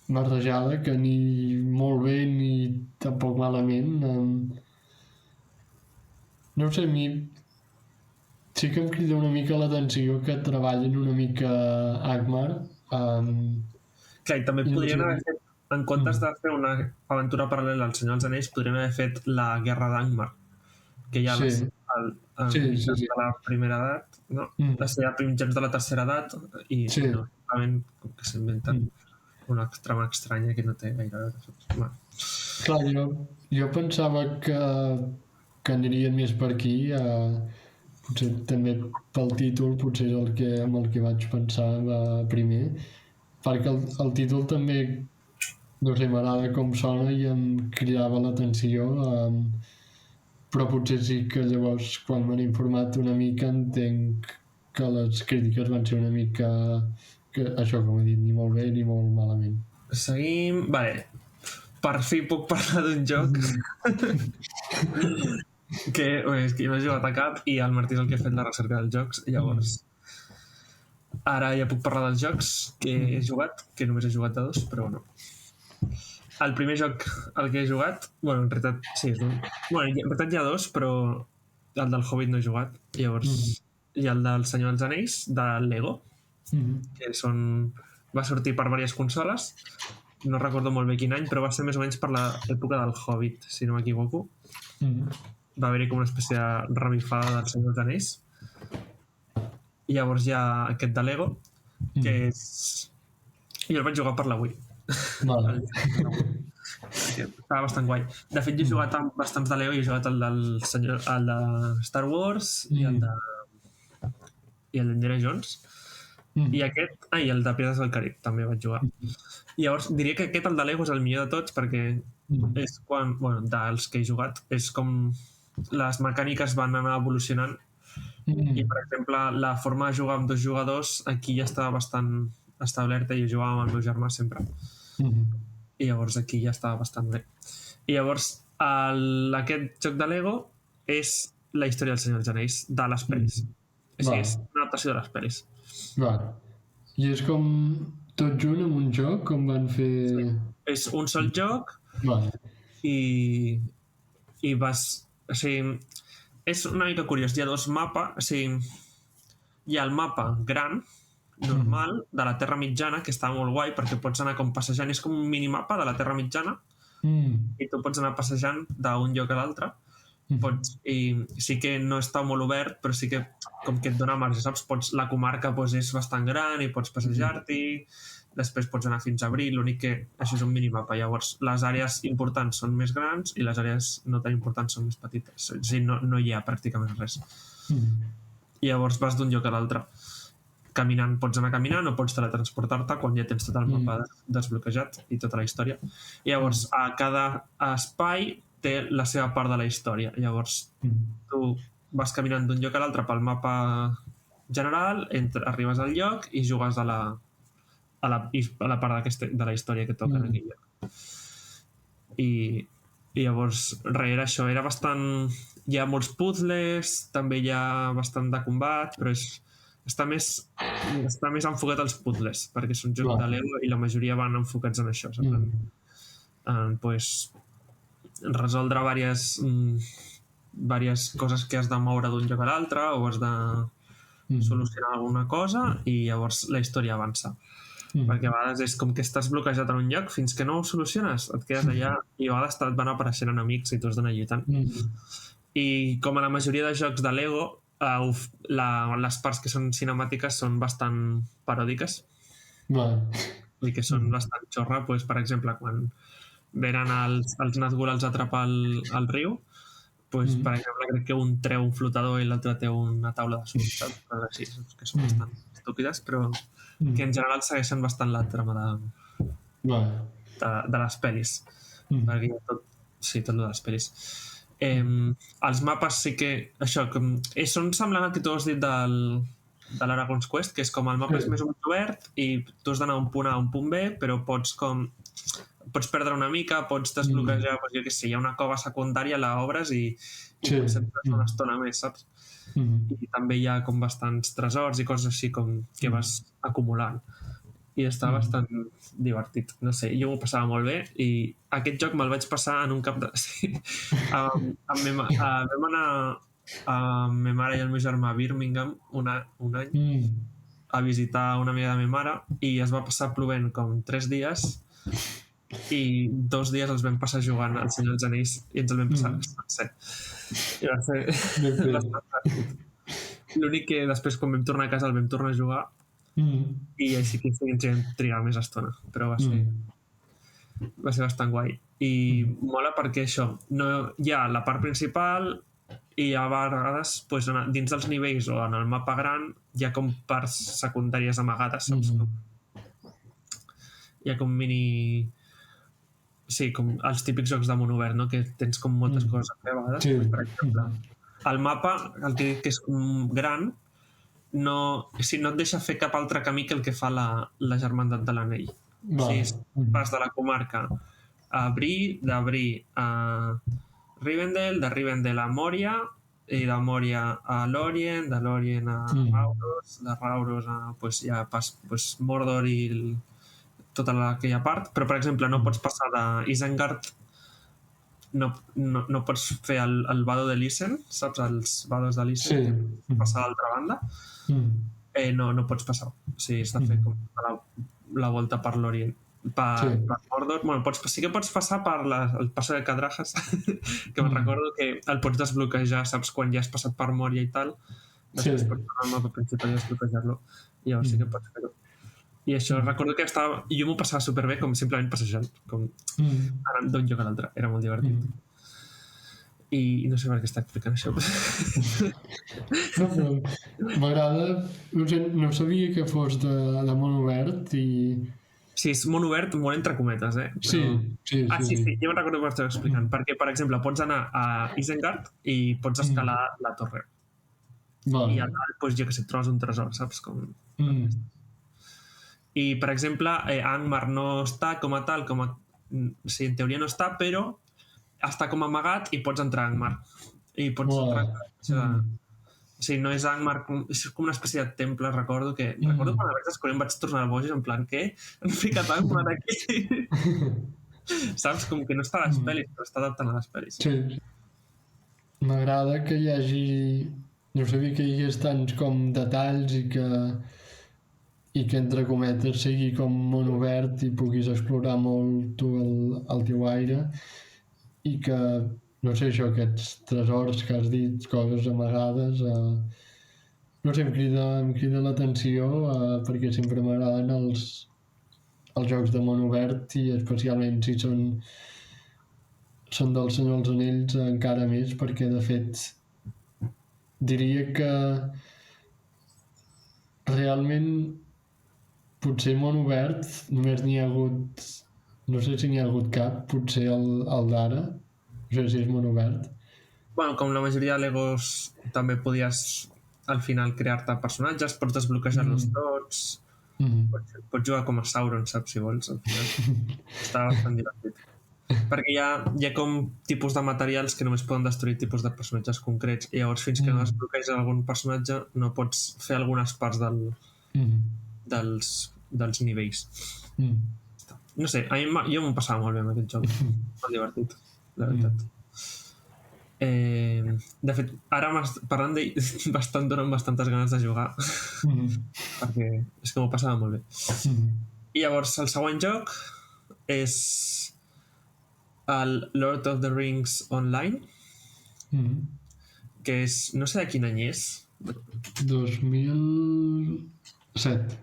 barrejada, que ni molt bé ni tampoc malament. No sé, a mi sí que em crida una mica l'atenció que treballin una mica Angmar. Clar, i també podrien haver fet, en comptes de fer una aventura paral·lela al Senyor dels Anells, podrien haver fet la Guerra d'Angmar, que ja de la primera edat, no? Va ser a mitjans de la tercera edat i no, simplement com que s'inventen una trama estranya que no té gaire a veure. Clar, jo pensava que anirien més per aquí, potser també pel títol, potser és amb el que vaig pensar primer, perquè el títol també, no sé, m'agrada com sona i em cridava l'atenció, però potser sí que llavors quan m'han informat una mica entenc que les crítiques van ser una mica això, com he dit, ni molt bé ni molt malament. Seguim... Vale. Per fi puc parlar d'un joc que no he jugat a cap i el Martí és el que ha fet la recerca dels jocs, llavors ara ja puc parlar dels jocs que he jugat, que només he jugat a 2, però no. El primer joc al que he jugat, en realitat sí, en realitat hi ha 2, però el del Hobbit no he jugat, llavors hi ha el del Senyor dels Anells de Lego, que va sortir per diverses consoles, no recordo molt bé quin any, però va ser més o menys per l'època del Hobbit, si no m'equivoco. Va haver-hi com una espècie de ramifada del Senyor dels Anells. I llavors hi ha aquest de Lego, que és... Jo el vaig jugar per la Wii. Vale. hòstia, estava bastant guai. De fet, jo he jugat amb bastants de Lego, he jugat el de Star Wars i el d'Indiana Jones. I aquest, i el de Pirates del Carib també vaig jugar. I llavors diria que aquest, el de Lego, és el millor de tots perquè és quan, bueno, dels que he jugat, és com les mecàniques van anar evolucionant i, per exemple, la forma de jugar amb 2 jugadors aquí ja estava bastant establerta i jo jugava amb el meu germà sempre. I llavors aquí ja estava bastant bé. I llavors aquest joc de Lego és la història del Senyor dels Anells, de les pel·lis. És una adaptació de les pel·lis. I és com tot junt en un joc, com van fer... Sí. És un sol joc i vas... O sigui, és una mica curiós. Hi ha 2 mapes. O sigui, hi ha el mapa gran, normal, de la Terra Mitjana, que està molt guai perquè pots anar com passejant. És com un minimapa de la Terra Mitjana i tu pots anar passejant d'un lloc a l'altre. I sí que no està molt obert, però sí que com que et dona marge, saps? La comarca és bastant gran i pots passejar-t'hi, després pots anar fins a Abril, l'únic que això és un minimapa. Llavors, les àrees importants són més grans i les àrees no tan importants són més petites. O sigui, no hi ha pràcticament res. I llavors vas d'un lloc a l'altre. Caminant, pots anar caminant o pots teletransportar-te quan ja tens tot el mapa desbloquejat i tota la història. I llavors, a cada espai té la seva part de la història. Llavors, tu vas caminant d'un lloc a l'altre pel mapa general, arribes al lloc i jugues a la part de la història que toca en aquell lloc. I llavors, era això, era bastant... Hi ha molts puzzles, també hi ha bastant de combat, però està més enfocat als puzzles, perquè és un joc de Lego i la majoria van enfocats en això, en resoldre diverses coses que has de moure d'un lloc a l'altre o has de solucionar alguna cosa i llavors la història avança. Perquè a vegades és com que estàs bloquejat en un lloc fins que no ho soluciones, et quedes allà i a vegades et van apareixent enemics i tu has d'anar lluitant. I com a la majoria de jocs de Lego, les parts que són cinemàtiques són bastant paròdiques i que són bastant xorra. Per exemple, quan venen els Nazgûl els atrapa al riu, per exemple, crec que un treu un flotador i l'altre té una taula de surf, coses així, que són bastant estúpides, però que en general segueixen bastant la trama de les pel·lis. Perquè tot de les pel·lis. Els mapes sí que això, són semblant al que tu has dit de l'Aragon's Quest, que és com el mapa és més obert i tu has d'anar d'un punt A a un punt B, però pots perdre una mica, pots desbloquejar, jo què sé, hi ha una cova secundària, l'obres i potser et fas una estona més, saps? I també hi ha com bastants tresors i coses així com que vas acumulant. I està bastant divertit. No sé, jo m'ho passava molt bé i aquest joc me'l vaig passar en un cap de... Vam anar amb ma mare i el meu germà a Birmingham un any a visitar una amiga de ma mare i es va passar plovent com 3 dies i 2 dies els vam passar jugant al Senyor dels Anells i ens el vam passar sencer. I va ser bastant divertit. L'únic que després quan vam tornar a casa el vam tornar a jugar i així que ens vam trigar més estona, però va ser bastant guai i mola perquè això hi ha la part principal i a vegades dins dels nivells o en el mapa gran hi ha com parts secundàries amagades, saps? Hi ha com mini... Sí, com els típics jocs de món obert, no? Que tens com moltes coses a fer a vegades. Per exemple, el mapa, el que és gran, no et deixa fer cap altre camí que el que fa la Germandat de l'Anell. O sigui, vas de la comarca a Bri, de Bri a Rivendell, de Rivendell a Moria, i de Moria a Lórien, de Lórien a Rauros, de Rauros a Mordor i tota aquella part, però per exemple no pots passar d'Isengard, no pots fer el vado de Lisen, saps? Els vados de Lisen, passar a l'altra banda, no pots passar. O sigui, has de fer com la volta per l'Orient, per Mordor. Bueno, sí que pots passar per el passo de Cadrajas, que me'n recordo que el pots desbloquejar, saps? Quan ja has passat per Moria i tal, després pots tornar al mapa principal i desbloquejar-lo. I llavors sí que pots fer-ho. I això, recordo que jo m'ho passava superbé com simplement passejant, com anant d'un lloc a l'altre, era molt divertit. I no sé per què està explicant això. No, però m'agrada, no sabia que fos de món obert i... Sí, és món obert, molt entre cometes, però... Sí. Sí, jo me'n recordo que m'estava explicant, perquè, per exemple, pots anar a Isengard i pots escalar la torre. I a dalt, doncs, jo que sé, trobes un tresor, saps? I, per exemple, Angmar no està com a tal, sí, en teoria no està, però està com amagat i pots entrar a Angmar. I pots entrar... O sigui, no és Angmar, és com una espècie de temple, recordo quan la vaig descobrir em vaig tornar boig, en plan, què? Han ficat Angmar aquí? Saps? Com que no està a les pel·lis, però està adaptant a les pel·lis. Sí. M'agrada que hi hagi... No sabia que hi hagués tants com detalls i que entre cometes sigui com món obert i puguis explorar molt tu el teu aire i que, no sé, això, aquests tresors que has dit, coses amagades, no sé, em crida l'atenció perquè sempre m'agraden els jocs de món obert i especialment si són del Senyor dels Anells encara més, perquè de fet diria que realment potser món obert només n'hi ha hagut, no sé si n'hi ha hagut cap, potser el d'ara, no sé si és món obert. Bueno, com la majoria de Legos també podies al final crear-te personatges, pots desbloquejar-los tots, pots jugar com a Sauron, saps, si vols, al final. Està bastant divertit. Perquè hi ha com tipus de materials que només poden destruir tipus de personatges concrets i llavors fins que no desbloqueges algun personatge no pots fer algunes parts dels nivells. No sé, jo m'ho passava molt bé amb aquest joc. Molt divertit, la veritat. De fet, ara parlant d'ell em donen bastantes ganes de jugar perquè és que m'ho passava molt bé. I llavors el següent joc és el Lord of the Rings Online, que és, no sé de quin any és. 2007.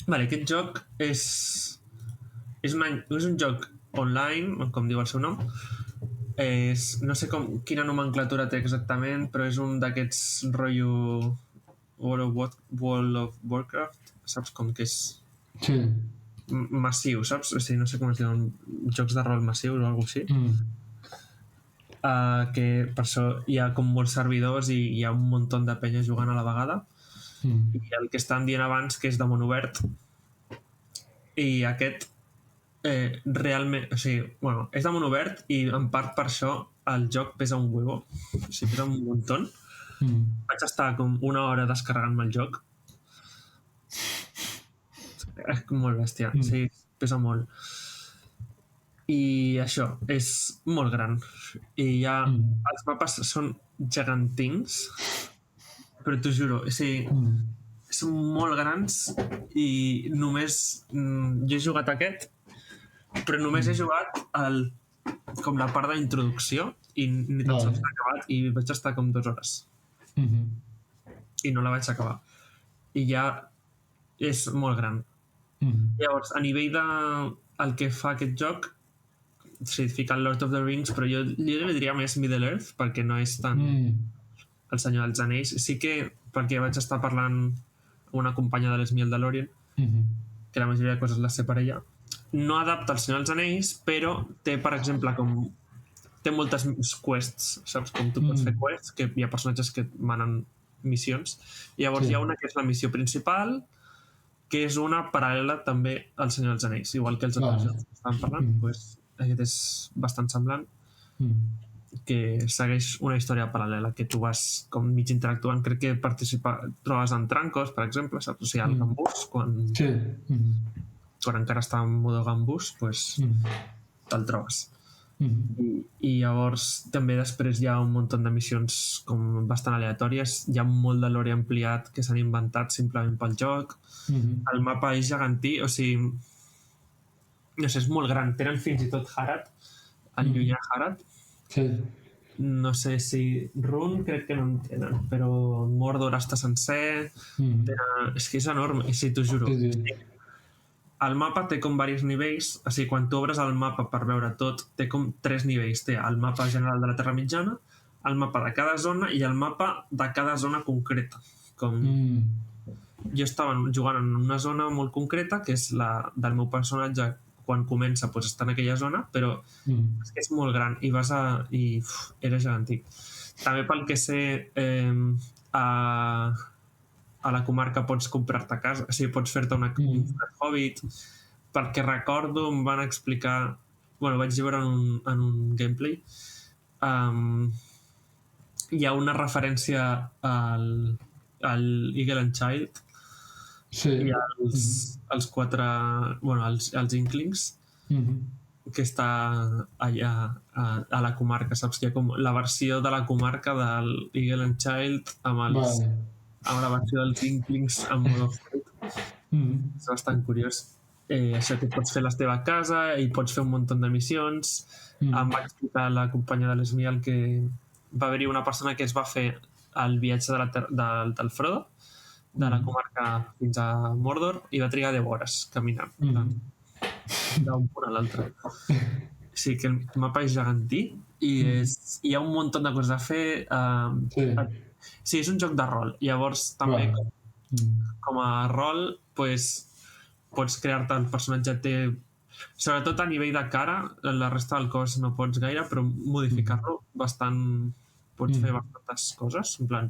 Vale, aquest joc és un joc online, com diu el seu nom. No sé quina nomenclatura té exactament, però és un d'aquests rotllo World of Warcraft, saps, com que és... Sí. Massiu, saps? O sigui, no sé com es diuen, jocs de rol massius o alguna cosa així. Que per això hi ha com molts servidors i hi ha un munt de penya jugant a la vegada. I el que estan dient abans que és de món obert. I aquest realment, o sigui, bueno, és de món obert i en part per això el joc pesa un huevo, o sigui, pesa un muntó. Vaig estar com una hora descarregant-me el joc. És molt bèstia, sí, pesa molt. I això, és molt gran. I ja els mapes són gegantins, però t'ho juro, o sigui, són molt grans i només... Jo he jugat aquest, però només he jugat com la part d'introducció i ni tan sols l'he acabat i vaig estar com 2 hores. I no la vaig acabar. I ja és molt gran. Llavors, a nivell del que fa aquest joc, sí, fica el Lord of the Rings, però jo li diria més Middle Earth, perquè no és tan el Senyor dels Anells. Sí que, perquè vaig estar parlant amb una companya de l'Esmiel de l'Orient, que la majoria de coses les sé per ella, no adapta el Senyor dels Anells, però té, per exemple, té moltes quests, saps? Com tu pots fer quests, que hi ha personatges que manen missions. I llavors hi ha una que és la missió principal, que és una paral·lela també al Senyor dels Anells, igual que els altres jocs que estàvem parlant, doncs aquest és bastant semblant, que segueix una història paral·lela, que tu vas com mig interactuant, crec que trobes en Trancos, per exemple, saps? O sigui, al Gambús, quan encara està en modo Gambús, doncs te'l trobes. I llavors també després hi ha un munt de missions com bastant aleatòries, hi ha molt de lore ampliat que s'han inventat simplement pel joc. El mapa és gegantí, o sigui, no sé, és molt gran. Tenen fins i tot Harad, el llunyà Harad. No sé si Run crec que no en tenen, però Mordor està sencer. És que és enorme, sí, t'ho juro. el mapa té com diversos nivells, o sigui, quan tu obres el mapa per veure tot, té com 3 nivells. Té el mapa general de la Terra Mitjana, el mapa de cada zona i el mapa de cada zona concreta. Jo estava jugant en una zona molt concreta, que és la del meu personatge. Quan comença està en aquella zona, però és que és molt gran i era gegantí. També pel que sé, a la comarca pots comprar-te casa, o sigui, pots fer-te un Hobbit. Perquè recordo, em van explicar, vaig veure en un gameplay, hi ha una referència al Eagle and Child, i els quatre, els Inklings, que està allà a la comarca, saps? Hi ha com la versió de la comarca del Eagle and Child amb la versió dels Inklings amb modo Hobbit. És bastant curiós. Això que pots fer la teva casa i pots fer un munt de missions. Em va explicar la companya de l'Esmial que va haver-hi una persona que es va fer el viatge del Frodo, de la comarca fins a Mordor, i va trigar 10 hores caminant d'un punt a l'altre. Sí, que el mapa és gegantí i hi ha un munt de coses a fer. Sí, és un joc de rol. Llavors, també, com a rol, pots crear-te el personatge. Sobretot a nivell de cara, la resta del cos no pots gaire, però modificar-lo bastant... Pots fer bastantes coses. En plan,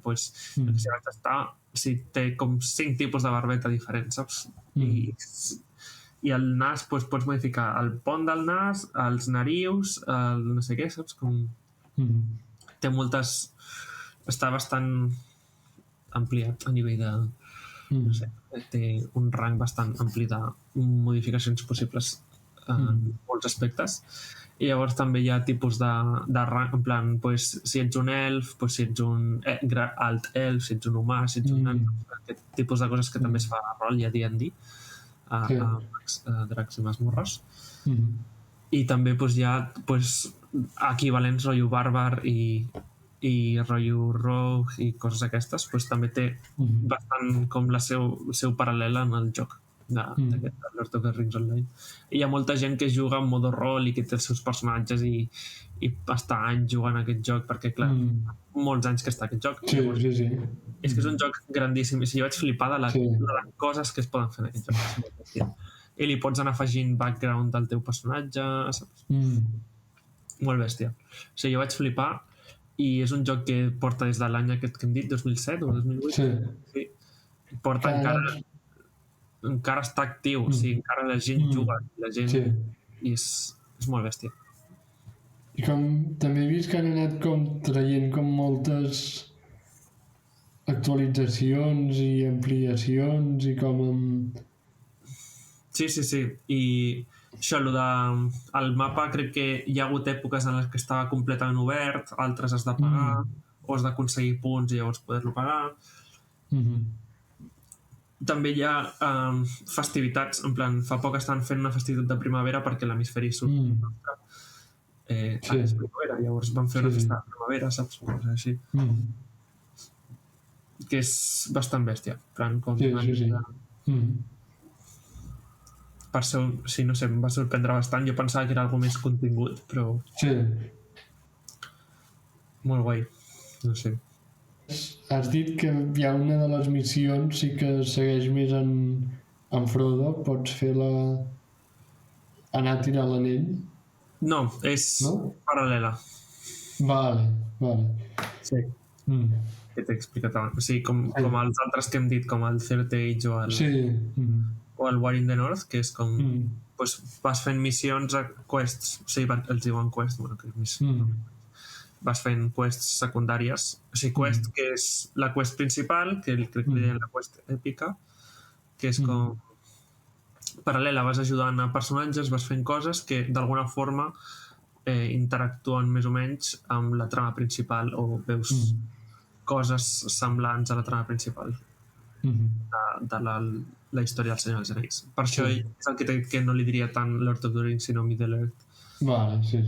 té com 5 tipus de barbeta diferents, saps? I el nas, pots modificar el pont del nas, els narius, el no sé què, saps? Té moltes... Està bastant ampliat a nivell de... No sé, té un rang bastant ampli de modificacions possibles en molts aspectes. I llavors també hi ha tipus de rang, en plan, si ets un elf, si ets un alt elf, si ets un humà, si ets un nan, aquest tipus de coses que també es fa a rol i a D&D, a Dracs i Masmorres. I també hi ha equivalents rotllo bàrbar i rotllo rogue i coses aquestes, també té bastant com el seu paral·lel en el joc d'aquest Lord of the Rings Online. I hi ha molta gent que juga en modo rol i que té els seus personatges i està anys jugant a aquest joc, perquè clar, molts anys que està aquest joc. És que és un joc grandíssim i jo vaig flipar de les coses que es poden fer en aquest joc. I li pots anar afegint background del teu personatge, saps? Molt bèstia. O sigui, jo vaig flipar i és un joc que porta des de l'any aquest que hem dit, 2007 o 2008. Sí. Porta encara està actiu, o sigui, encara la gent juga, la gent i és molt bèstia. I com també he vist que han anat com traient com moltes actualitzacions i ampliacions i com amb... Sí. I això, el mapa crec que hi ha hagut èpoques en les que estava completament obert, altres has de pagar o has d'aconseguir punts i llavors poder-lo pagar. També hi ha festivitats, en plan, fa poc estan fent una festivitat de primavera perquè l'hemisferi sud és primavera, llavors van fer una festa de primavera, saps? Així. Que és bastant bèstia. Per això, no sé, em va sorprendre bastant. Jo pensava que era alguna més contingut, però... Molt guai, no sé. Has dit que hi ha una de les missions sí que segueix més en Frodo, pots fer-la anar a tirar l'anell? No, és paral·lela. Vale. Sí. Que t'he explicat abans. O sigui, com els altres que hem dit, com el Third Age o el War in the North, que és com... vas fent missions a quests, o sigui, els diuen quest, que és missió. Vas fent quests secundàries, o sigui, quest que és la quest principal, que crec que li deien la quest èpica, que és com paral·lela, vas ajudant a personatges, vas fent coses que d'alguna forma interactuen més o menys amb la trama principal o veus coses semblants a la trama principal de la història del Senyor dels Anells. Per això és el que t'he dit que no li diria tant Lord of the Rings sinó Middle Earth. Vale, sí.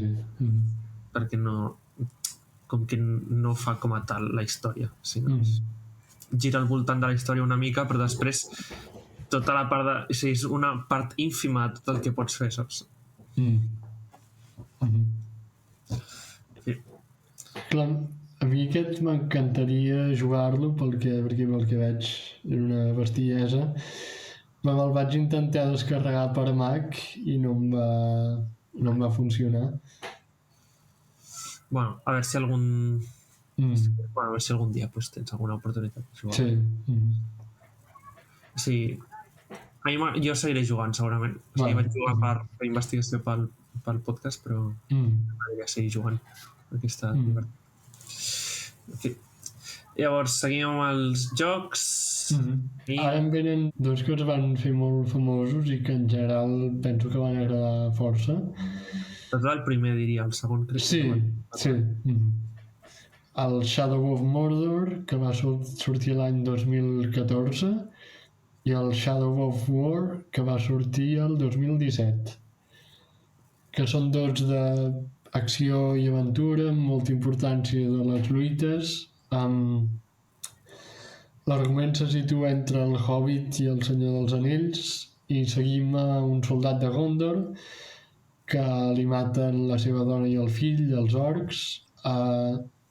Perquè com que no fa com a tal la història, sinó gira al voltant de la història una mica, però després tota la part de... O sigui, és una part ínfima de tot el que pots fer, saps? Clar, a mi aquest m'encantaria jugar-lo perquè pel que veig és una bestiesa. Me'l vaig intentar descarregar per Mac i no em va funcionar. Bueno, a veure si algun... Bueno, a veure si algun dia pues, tens alguna oportunitat de jugar. Sí. Sí. Jo seguiré jugant, segurament. O sigui, vaig jugar per investigació pel podcast, però m'agradaria seguir jugant, perquè està divertit. Okay. Llavors, seguim amb els jocs. Ara em venen dos que es van fer molt famosos i que en general penso que van agradar força. Tot el primer, diria, el segon crec que sí. El Shadow of Mordor, que va sortir l'any 2014, i el Shadow of War, que va sortir el 2017, que són dos d'acció i aventura amb molta importància de les lluites. L'argument se situa entre el Hobbit i el Senyor dels Anells i seguim a un soldat de Gondor que li maten la seva dona i el fill, els orcs,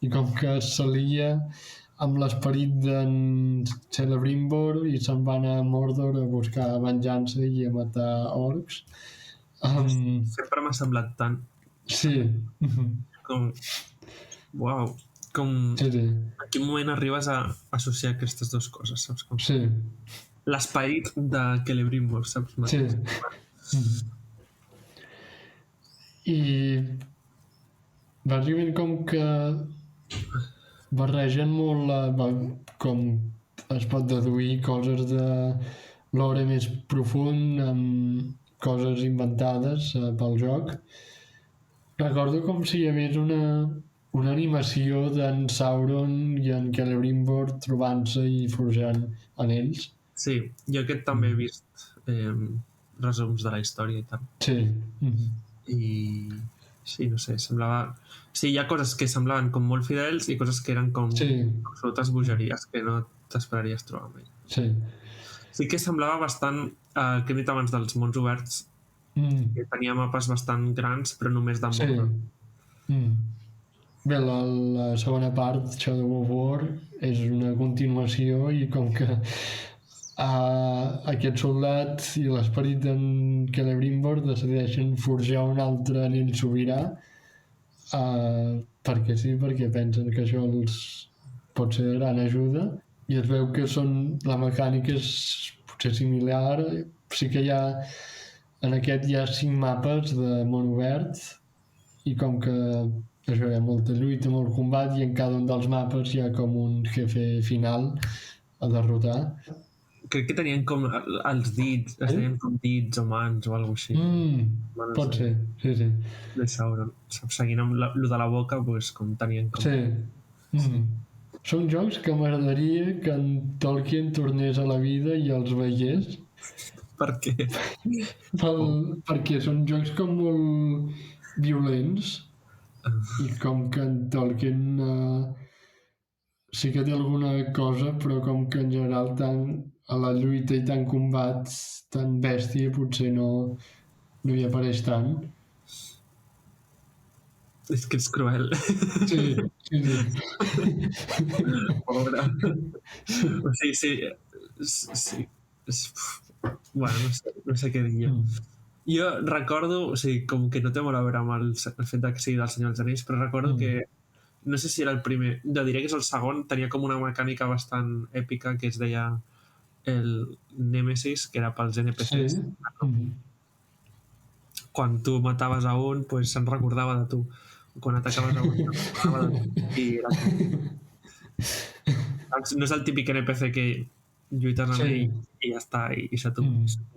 i com que s'alia amb l'esperit d'en Celebrimbor i se'n va anar a Mordor a buscar venjança i a matar orcs. Sempre m'ha semblat tant. Sí. Com... Uau. Com... Sí. En quin moment arribes a associar aquestes dues coses, saps? Com... Sí. L'esperit de Celebrimbor, saps? Sí. I bàsicament com que barregen molt com es pot deduir coses de l'hora més profund amb coses inventades pel joc. Recordo com si hi hagués una animació d'en Sauron i en Celebrimbor trobant-se i forjant anells. Sí, jo aquest també he vist resums de la història i tal. Sí. I sí, no sé, semblava... Sí, hi ha coses que semblaven com molt fidels i coses que eren com absolutes bogeries que no t'esperaries trobar mai. Sí. Sí que semblava bastant el que hem dit abans dels mons oberts, que tenia mapes bastant grans però només de Mordor. Bé, la segona part, Shadow of War, és una continuació i com que aquest soldat i l'esperit d'en Celebrimbor decideixen forjar un altre anell sobirà perquè pensen que això els pot ser de gran ajuda i es veu que la mecànica és potser similar. Sí que en aquest hi ha 5 mapes de món obert i com que això hi ha molta lluita, molt combat i en cada un dels mapes hi ha com un jefe final a derrotar. Crec que tenien com els dits, tenien com dits o mans o alguna cosa així. Pot ser, sí. De Sauron. Seguint amb lo de la boca, doncs com tenien com... Sí. Són jocs que m'agradaria que en Tolkien tornés a la vida i els veiés. Per què? Perquè són jocs com molt violents i com que en Tolkien sí que té alguna cosa, però com que en general tant a la lluita i tant combat, tan bèstia, potser no hi apareix tant. És que ets cruel. Sí. Pobre. O sigui, sí. Bueno, no sé què dir jo. Jo recordo, o sigui, com que no té molt a veure amb el fet que sigui del Senyor dels Anells, però recordo que, no sé si era el primer, diré que és el segon, tenia com una mecànica bastant èpica que es deia el Nemesis, que era pels NPCs. Quan tu mataves a un, pues se'n recordava de tu. Quan atacaves a un, se'n recordava de tu. I era no és el típic NPC que lluites amb ell i ja està, i se t'ho...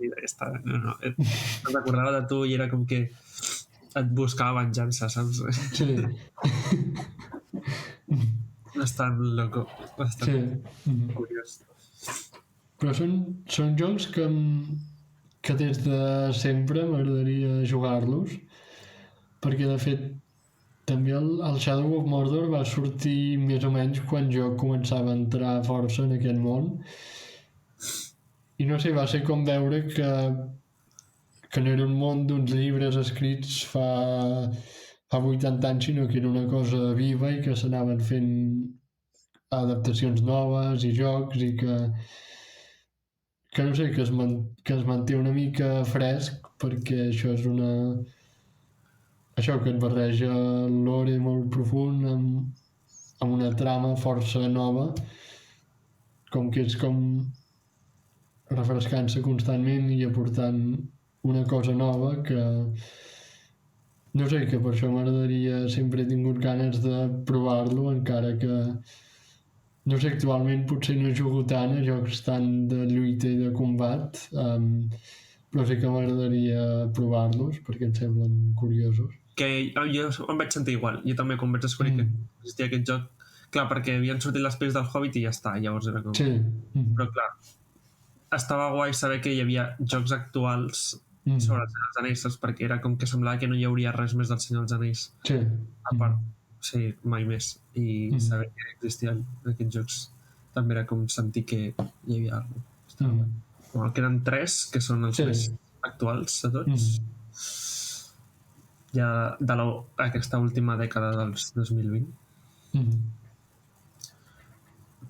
Ja està. No, se'n recordava de tu i era com que et buscava venjança, saps? Sí. Bastant loco. Bastant curiós. Però són jocs que des de sempre m'agradaria jugar-los, perquè de fet també el Shadow of Mordor va sortir més o menys quan jo començava a entrar força en aquest món I no sé, va ser com veure que no era un món d'uns llibres escrits fa 80 anys, sinó que era una cosa viva i que s'anaven fent adaptacions noves i jocs i que no sé, que es manté una mica fresc perquè això és això que et barreja l'ore molt profund amb una trama força nova, com que és com refrescant-se constantment i aportant una cosa nova que no sé, que per això m'agradaria, sempre he tingut ganes de provar-lo, encara que no sé, actualment potser no jugo tant a jocs tant de lluita i de combat, però sí que m'agradaria provar-los perquè em semblen curiosos. Que jo em vaig sentir igual. Jo també, quan vaig descobrir que existia aquest joc, clar, perquè havien sortit les pel·lis del Hobbit i ja està, llavors era com... Sí. Però clar, estava guai saber que hi havia jocs actuals sobre els Senyor dels Anells, saps? Perquè era com que semblava que no hi hauria res més del Senyor dels Anells. Sí. A part, sí, mai més. I saber que existien aquests jocs també era com sentir que hi havia alguna cosa. Bueno, queden 3, que són els més actuals de tots. Ja de aquesta última dècada dels 2020.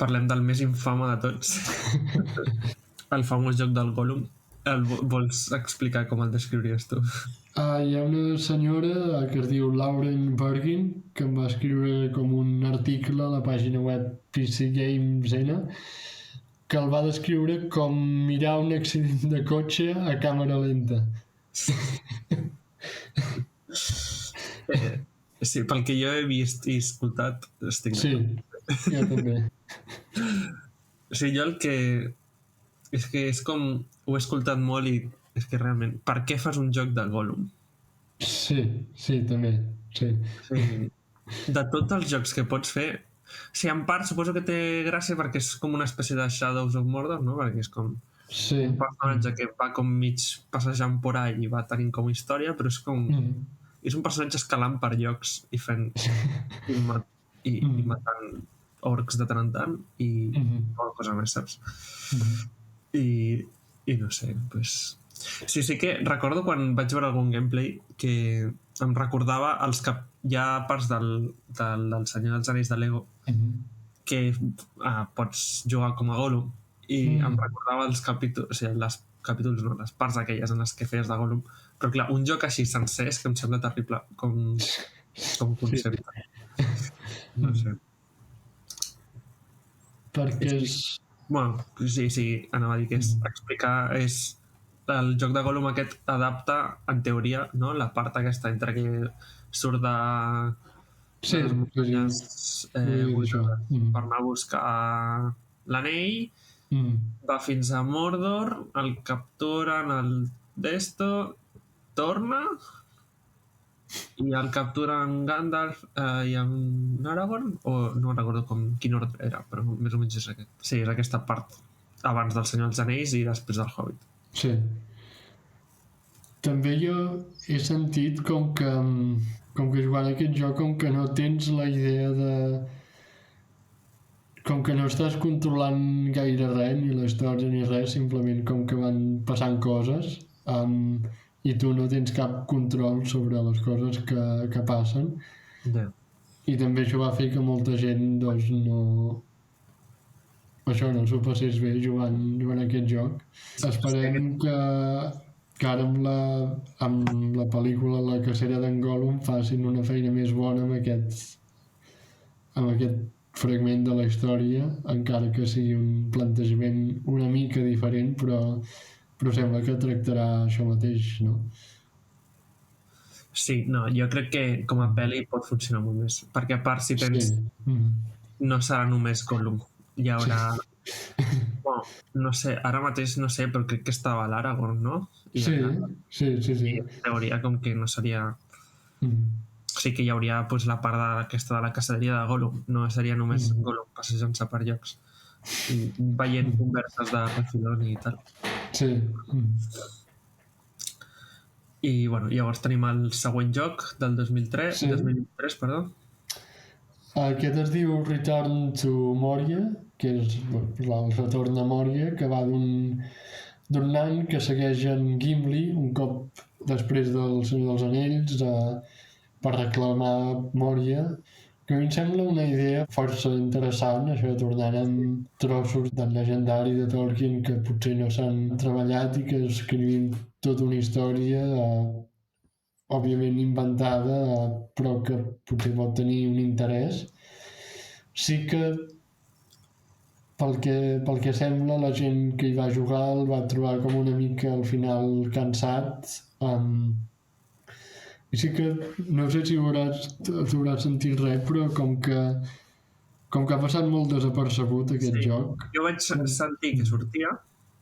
Parlem del més infame de tots. El famós joc del Gollum. Vols explicar com el descriuries tu? Hi ha una senyora que es diu Lauren Bergin que em va escriure com un article a la pàgina web PC Games N que el va descriure com mirar un accident de cotxe a càmera lenta. Sí, pel que jo he vist i escoltat, estic d'acord. Sí, jo també. Sí, jo el que... És que és com... Ho he escoltat molt i és que realment... Per què fas un joc de Gollum? Sí, també. Sí. De tots els jocs que pots fer... Sí, en part suposo que té gràcia perquè és com una espècie de Shadows of Mordor, no? Perquè és com... un personatge que va com mig passejant por ahí i va tenint com història, però és com... És un personatge escalant per llocs i fent... i matant orcs de tant en tant i qualsevol cosa més, saps? I no sé, pues... Sí que recordo quan vaig veure algun gameplay que em recordava hi ha parts del Senyor dels Anells de Lego que pots jugar com a Gollum i em recordava els capítols, o sigui, les parts aquelles en les que feies de Gollum, però clar, un joc així sencer és que em sembla terrible com concepte. No sé. Perquè és... Bueno, sí, anava a dir que és explicar, és el joc de Gollum aquest adapta, en teoria, no? La part aquesta entre que surt de les muntanyes per anar a buscar l'anell, va fins a Mordor, el capturen el d'esto, torna i el capturen Gandalf i en Aragorn, o no recordo quin ordre era, però més o menys és aquest. Sí, és aquesta part abans del Senyor dels Anells i després del Hobbit. Sí. També jo he sentit com que jugant a aquest joc com que no tens la idea de... Com que no estàs controlant gaire res, ni la història ni res, simplement com que van passant coses i tu no tens cap control sobre les coses que passen. I també això va fer que molta gent doncs no s'ho passés bé jugant a aquest joc. Esperem que ara amb la pel·lícula La cacera d'en Gollum facin una feina més bona amb aquest fragment de la història, encara que sigui un plantejament una mica diferent, però sembla que tractarà això mateix, no? Sí, no, jo crec que com a pel·li pot funcionar molt més, perquè a part si tens... no serà només Gollum, hi haurà... Bueno, no sé, ara mateix no sé, però crec que estava l'Aragorn, no? Sí. I en teoria com que no seria... Sí que hi hauria pues, la part aquesta de la caçaderia de Gollum, no seria només Gollum passejant-se per llocs i veient converses de refilón i tal. Sí. I bueno, llavors tenim el següent joc del 2023, perdó. Aquest es diu Return to Moria, que és el retorn a Moria, que va d'un nan que segueix en Gimli un cop després del Senyor dels Anells per reclamar Moria, que a mi em sembla una idea força interessant, això de tornar amb trossos del llegendari de Tolkien que potser no s'han treballat i que escrivim tota una història òbviament inventada, però que potser pot tenir un interès. Sí que pel que sembla la gent que hi va jugar el va trobar com una mica al final cansat, i sí que no sé si t'hauràs sentit res, però com que ha passat molt desapercebut aquest joc. Jo vaig sentir que sortia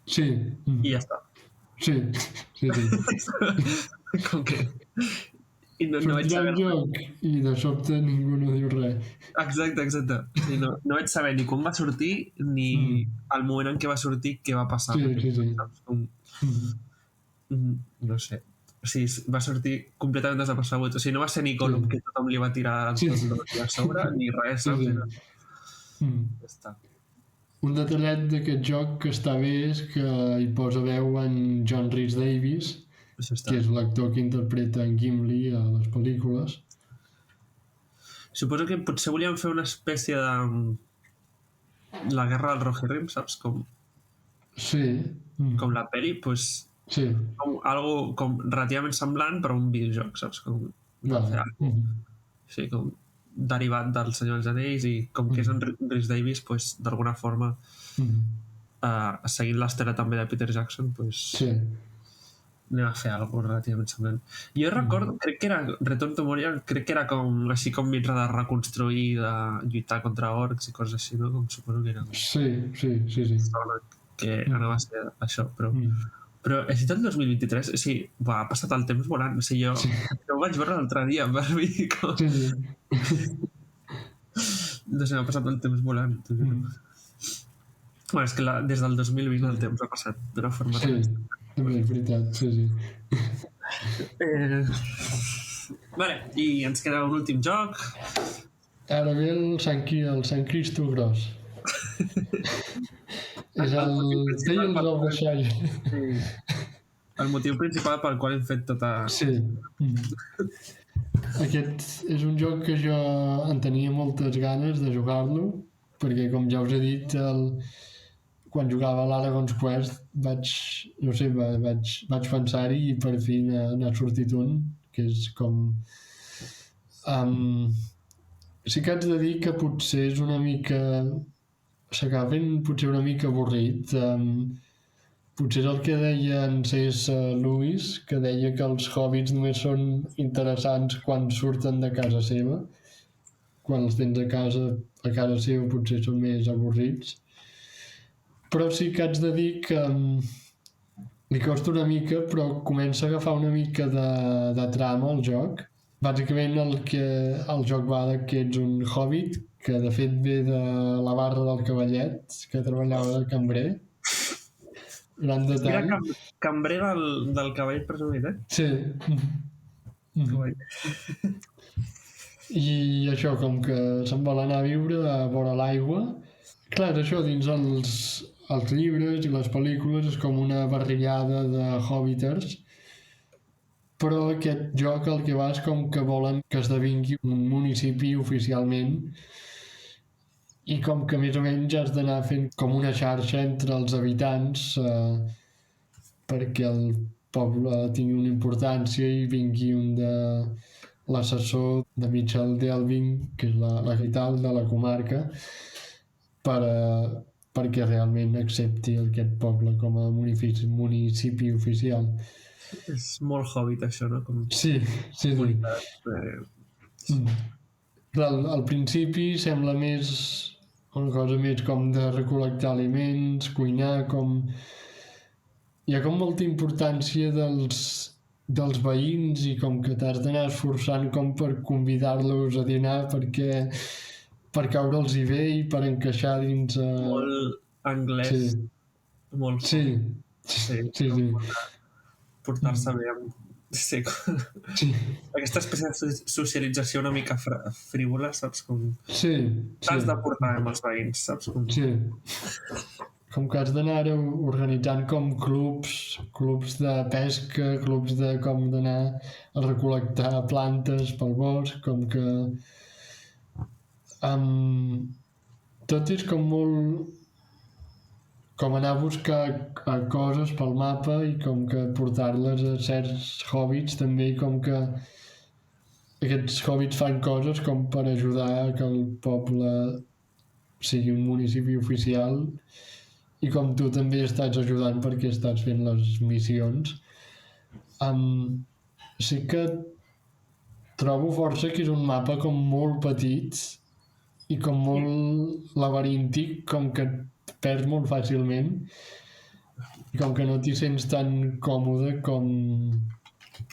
i ja està. Sí. Com que... I no vaig sortirà saber el joc i de sobte ningú no diu res. Exacte. Sí, no vaig saber ni quan va sortir ni al moment en què va sortir què va passar. Sí. No sé. O sigui, va sortir completament desapercebut. O sigui, no va ser ni Gollum que tothom li va tirar a sobre, ni res, saps? Ja està. Un detallet d'aquest joc que està bé és que hi posa veu en John Rhys Davies, que és l'actor que interpreta en Gimli a les pel·lícules. Suposo que potser volíem fer una espècie de la guerra del Rohirrim, saps? Sí. Com la peli, doncs... Sí. Algo com relativament semblant, però un videojoc, saps? Sí, com derivat del Senyor dels Anells i com que és en Rhys Davies, doncs, d'alguna forma, seguint l'estela també de Peter Jackson, doncs... Sí. Anem a fer alguna cosa relativament semblant. Jo recordo, crec que era Return to Moria, crec que era com així com mig de reconstruir, de lluitar contra orcs i coses així, no? Com suposo que era... Sí. Que anava a ser això, però és el 2023, o sigui, ha passat el temps volant, o sigui, jo ho vaig veure l'altre dia, per mi, com... No sé, m'ha passat el temps volant. Bueno, és que des del 2020 el temps ha passat d'una forma... Sí, també és veritat, sí. Vale, i ens queda un últim joc. Ara ve el Sant Cristo Gros. És el Tales of the Shire. El motiu principal pel qual hem fet tota... Sí. Aquest és un joc que jo en tenia moltes ganes de jugar-lo, perquè com ja us he dit, quan jugava a l'Aragon's Quest vaig pensar-hi i per fi n'ha sortit un, que és com... sí que haig de dir que potser és una mica... s'acaba fent potser una mica avorrit. Potser és el que deia en C.S. Lewis, que deia que els hobbits només són interessants quan surten de casa seva. Quan els tens a casa seva potser són més avorrits. Però sí que haig de dir que li costa una mica, però comença a agafar una mica de trama al joc. Bàsicament el joc va que ets un hobbit, que de fet ve de la barra del cavallet, que treballava de cambrer. Gran detall. Era cambrer del cavall presumit, Sí. I això, com que se'n vol anar a viure a vora l'aigua. Clar, això dins els llibres i les pel·lícules és com una barrillada de hobbiters, però aquest joc el que va és com que volen que esdevingui un municipi oficialment i com que més o menys has d'anar fent com una xarxa entre els habitants perquè el poble tingui una importància i vingui un de l'assessor de Michel Delving, que és la capital de la comarca, perquè realment accepti aquest poble com a municipi oficial. És molt hobbit, això, no? Sí. Al principi sembla més una cosa més com de recol·lectar aliments, cuinar, com... Hi ha com molta importància dels veïns i com que t'has d'anar esforçant com per convidar-los a dinar per caure'ls bé i per encaixar dins... Molt anglès. Sí. Molt... Sí. Portar-se bé amb Sí, Sí, aquesta espècie de socialització una mica frívola, saps? Com... sí, T'has sí. de portar amb els veïns, saps? Com... Sí. Com que has d'anar organitzant com clubs de pesca, clubs de com d'anar a recol·lectar plantes pel bosc, com que tot és com molt com anar a buscar coses pel mapa i com que portar-les a certs hòbbits també i com que aquests hòbbits fan coses com per ajudar a que el poble sigui un municipi oficial i com tu també estàs ajudant perquè estàs fent les missions. Sí que trobo força que és un mapa com molt petit i com molt laberíntic, com que et perds molt fàcilment i com que no t'hi sents tan còmode com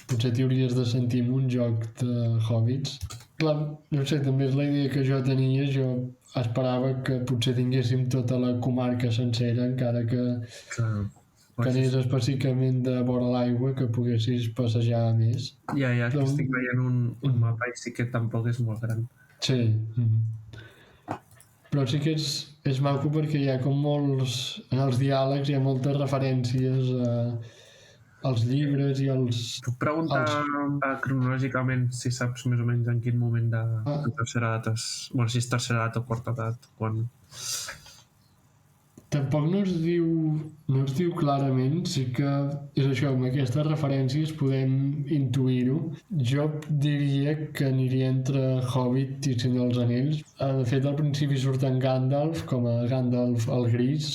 potser t'hi hauries de sentir en un joc de hobbits. Clar, no sé, també és la idea que jo tenia, jo esperava que potser tinguéssim tota la comarca sencera, encara que anés específicament de vora l'aigua, que poguessis passejar més. Ja, que estic veient un mapa i sí que tampoc és molt gran. Sí. Però sí que és maco perquè hi ha com molts... En els diàlegs hi ha moltes referències als llibres i als... Puc preguntar cronològicament si saps més o menys en quin moment de tercera edat bueno, si és tercera edat o quarta edat, quan... Tampoc no es diu clarament, sí que és això, amb aquestes referències podem intuir-ho. Jo diria que aniria entre Hobbit i Senyor dels Anells. De fet, al principi surt en Gandalf, com a Gandalf el Gris,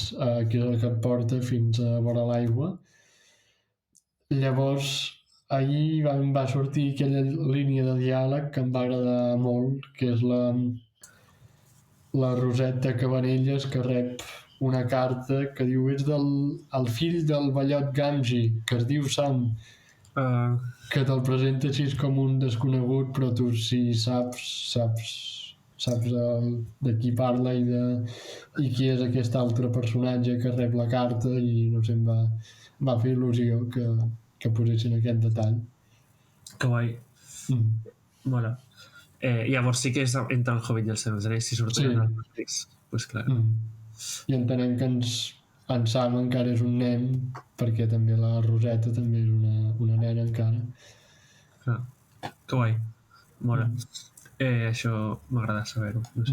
que és el que et porta fins a vora l'aigua. Llavors, ahir va sortir aquella línia de diàleg que em va agradar molt, que és la Roseta Cabanelles, que rep una carta que diu ets el fill del Ballot Gamgee, que es diu Sam, que te'l presenta així com un desconegut, però tu sí saps de qui parla i qui és aquest altre personatge que rep la carta i no sé, em va fer il·lusió que posessin aquest detall. Que guai. Mola. Llavors sí que és entre el Hobbit i el Senyor dels Anells, si surten els mateixos. Pues clar. I entenem que en Sam encara és un nen, perquè també la Roseta també és una nena encara. Clar. Que guai. Mola. Això m'agrada saber-ho. No sé.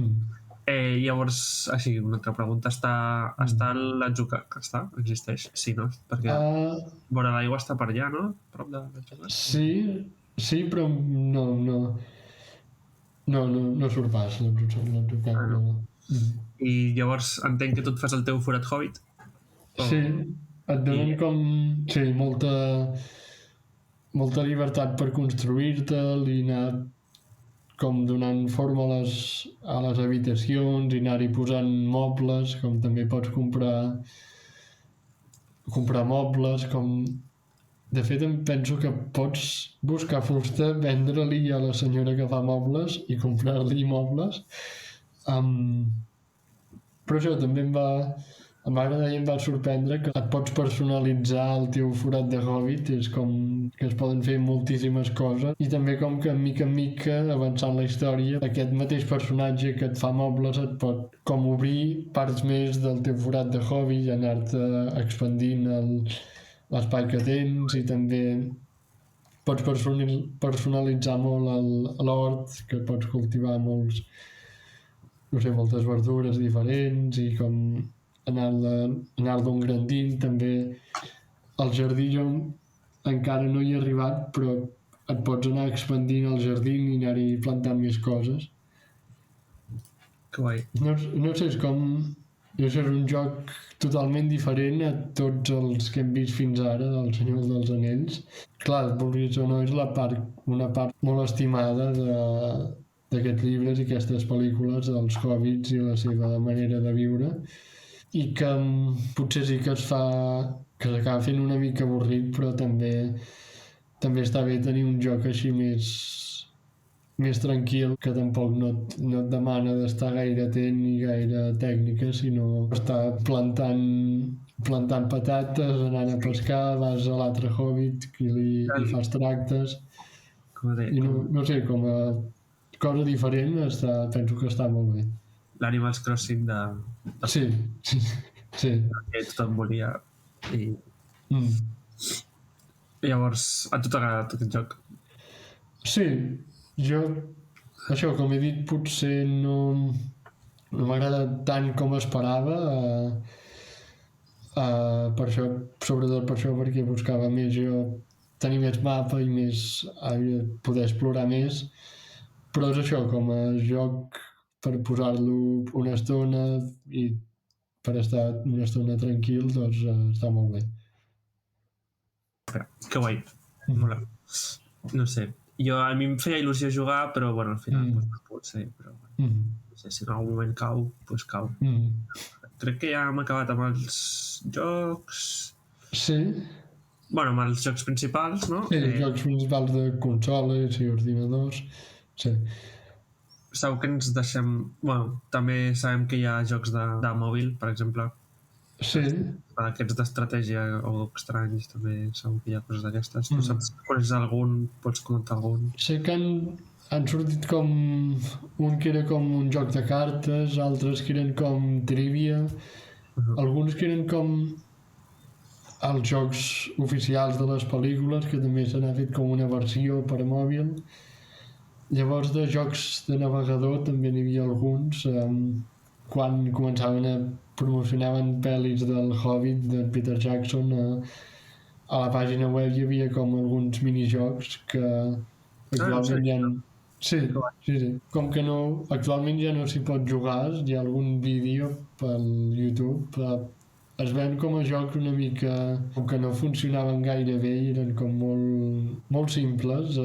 Llavors, així, una altra pregunta. Està l'Atzucac? Existeix? Sí, no? Perquè vora l'aigua està per allà, no? Prop de l'Atzucac? Sí, però no surt pas l'Atzucac. No. I llavors entenc que tu et fas el teu forat Hobbit? Sí, et donen com molta llibertat per construir-te'l i anar com donant forma a les habitacions i anar-hi posant mobles, com també pots comprar mobles, com... De fet, em penso que pots buscar fusta, vendre-li a la senyora que fa mobles i comprar-li mobles. Però això també em va agradar i em va sorprendre que et pots personalitzar el teu forat de Hobbit, és com que es poden fer moltíssimes coses i també com que mica en mica avançant la història aquest mateix personatge que et fa mobles et pot com obrir parts més del teu forat de Hobbit i anar-te expandint l'espai que tens i també pots personalitzar molt l'hort, que pots cultivar moltes verdures diferents i com anar-lo engrandint. També el jardí jo encara no hi he arribat, però et pots anar expandint el jardí i anar-hi plantant més coses. Que guai. No sé, és com... És un joc totalment diferent a tots els que hem vist fins ara del Senyor dels Anells. Clar, vulguis o no, és una part molt estimada d'aquests llibres i aquestes pel·lícules dels Hobbits i la seva manera de viure i que potser sí que s'acaba fent una mica avorrit, però també està bé tenir un joc així més tranquil, que tampoc no et demana d'estar gaire atent ni gaire tècnica, sinó estar plantant patates, anant a pescar, vas a l'altre hobbit i li fas tractes. I no sé, com a cosa diferent, penso que està molt bé. L'Animals Crossing de... Sí. Que tothom volia. I... Llavors, a tu t'ha agradat aquest joc? Sí, jo, això, com he dit, potser no m'agrada tant com esperava, per això, sobretot per això, perquè buscava més jo tenir més mapa i més poder explorar més, però és això, com a joc per posar-lo una estona i per estar una estona tranquil, doncs està molt bé. Que guai, mola. No sé, a mi em feia il·lusió jugar, però bueno, al final no pot ser, però no sé, si en algun moment cau, doncs cau. Crec que ja hem acabat amb els jocs... Sí. Bueno, amb els jocs principals, no? Sí, els jocs principals de consoles i ordinadors, sí. Sabeu que ens deixem... Bueno, també sabem que hi ha jocs de mòbil, per exemple. Sí. Aquests d'estratègia o estranys, també segur que hi ha coses d'aquestes. Tu saps, coneixes algun? Pots comentar algun? Sé que han sortit com un que era com un joc de cartes, altres que eren com trivia, alguns que eren com els jocs oficials de les pel·lícules, que també se n'ha fet com una versió per a mòbil. Llavors, de jocs de navegador també n'hi havia alguns. Quan començaven a promocionaven pel·lis del Hobbit de Peter Jackson, a la pàgina web hi havia com alguns minijocs que actualment ja... Sí. Com que no, actualment ja no s'hi pot jugar, hi ha algun vídeo pel YouTube, es ven com a jocs una mica com que no funcionaven gaire bé i eren com molt simples,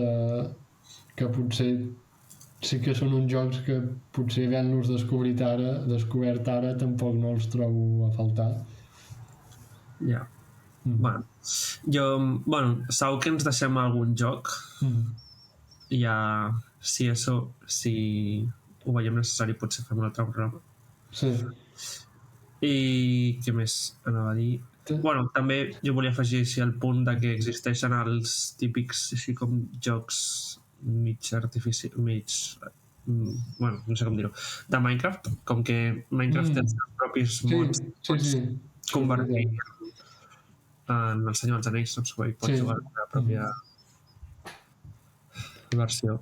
que potser sí que són uns jocs que potser havent-los descobert ara tampoc no els trobo a faltar. Ja. Bueno, sabeu que ens deixem algun joc? Ja, si ho veiem necessari potser fem un altre programa. Sí. I què més anava a dir? Bueno, també jo volia afegir així el punt de que existeixen els típics així com jocs mig artificial, bueno, no sé com dir-ho, de Minecraft, com que Minecraft té els seus propis mons, pots convertir en el Senyor dels Anells, doncs pots jugar la pròpia versió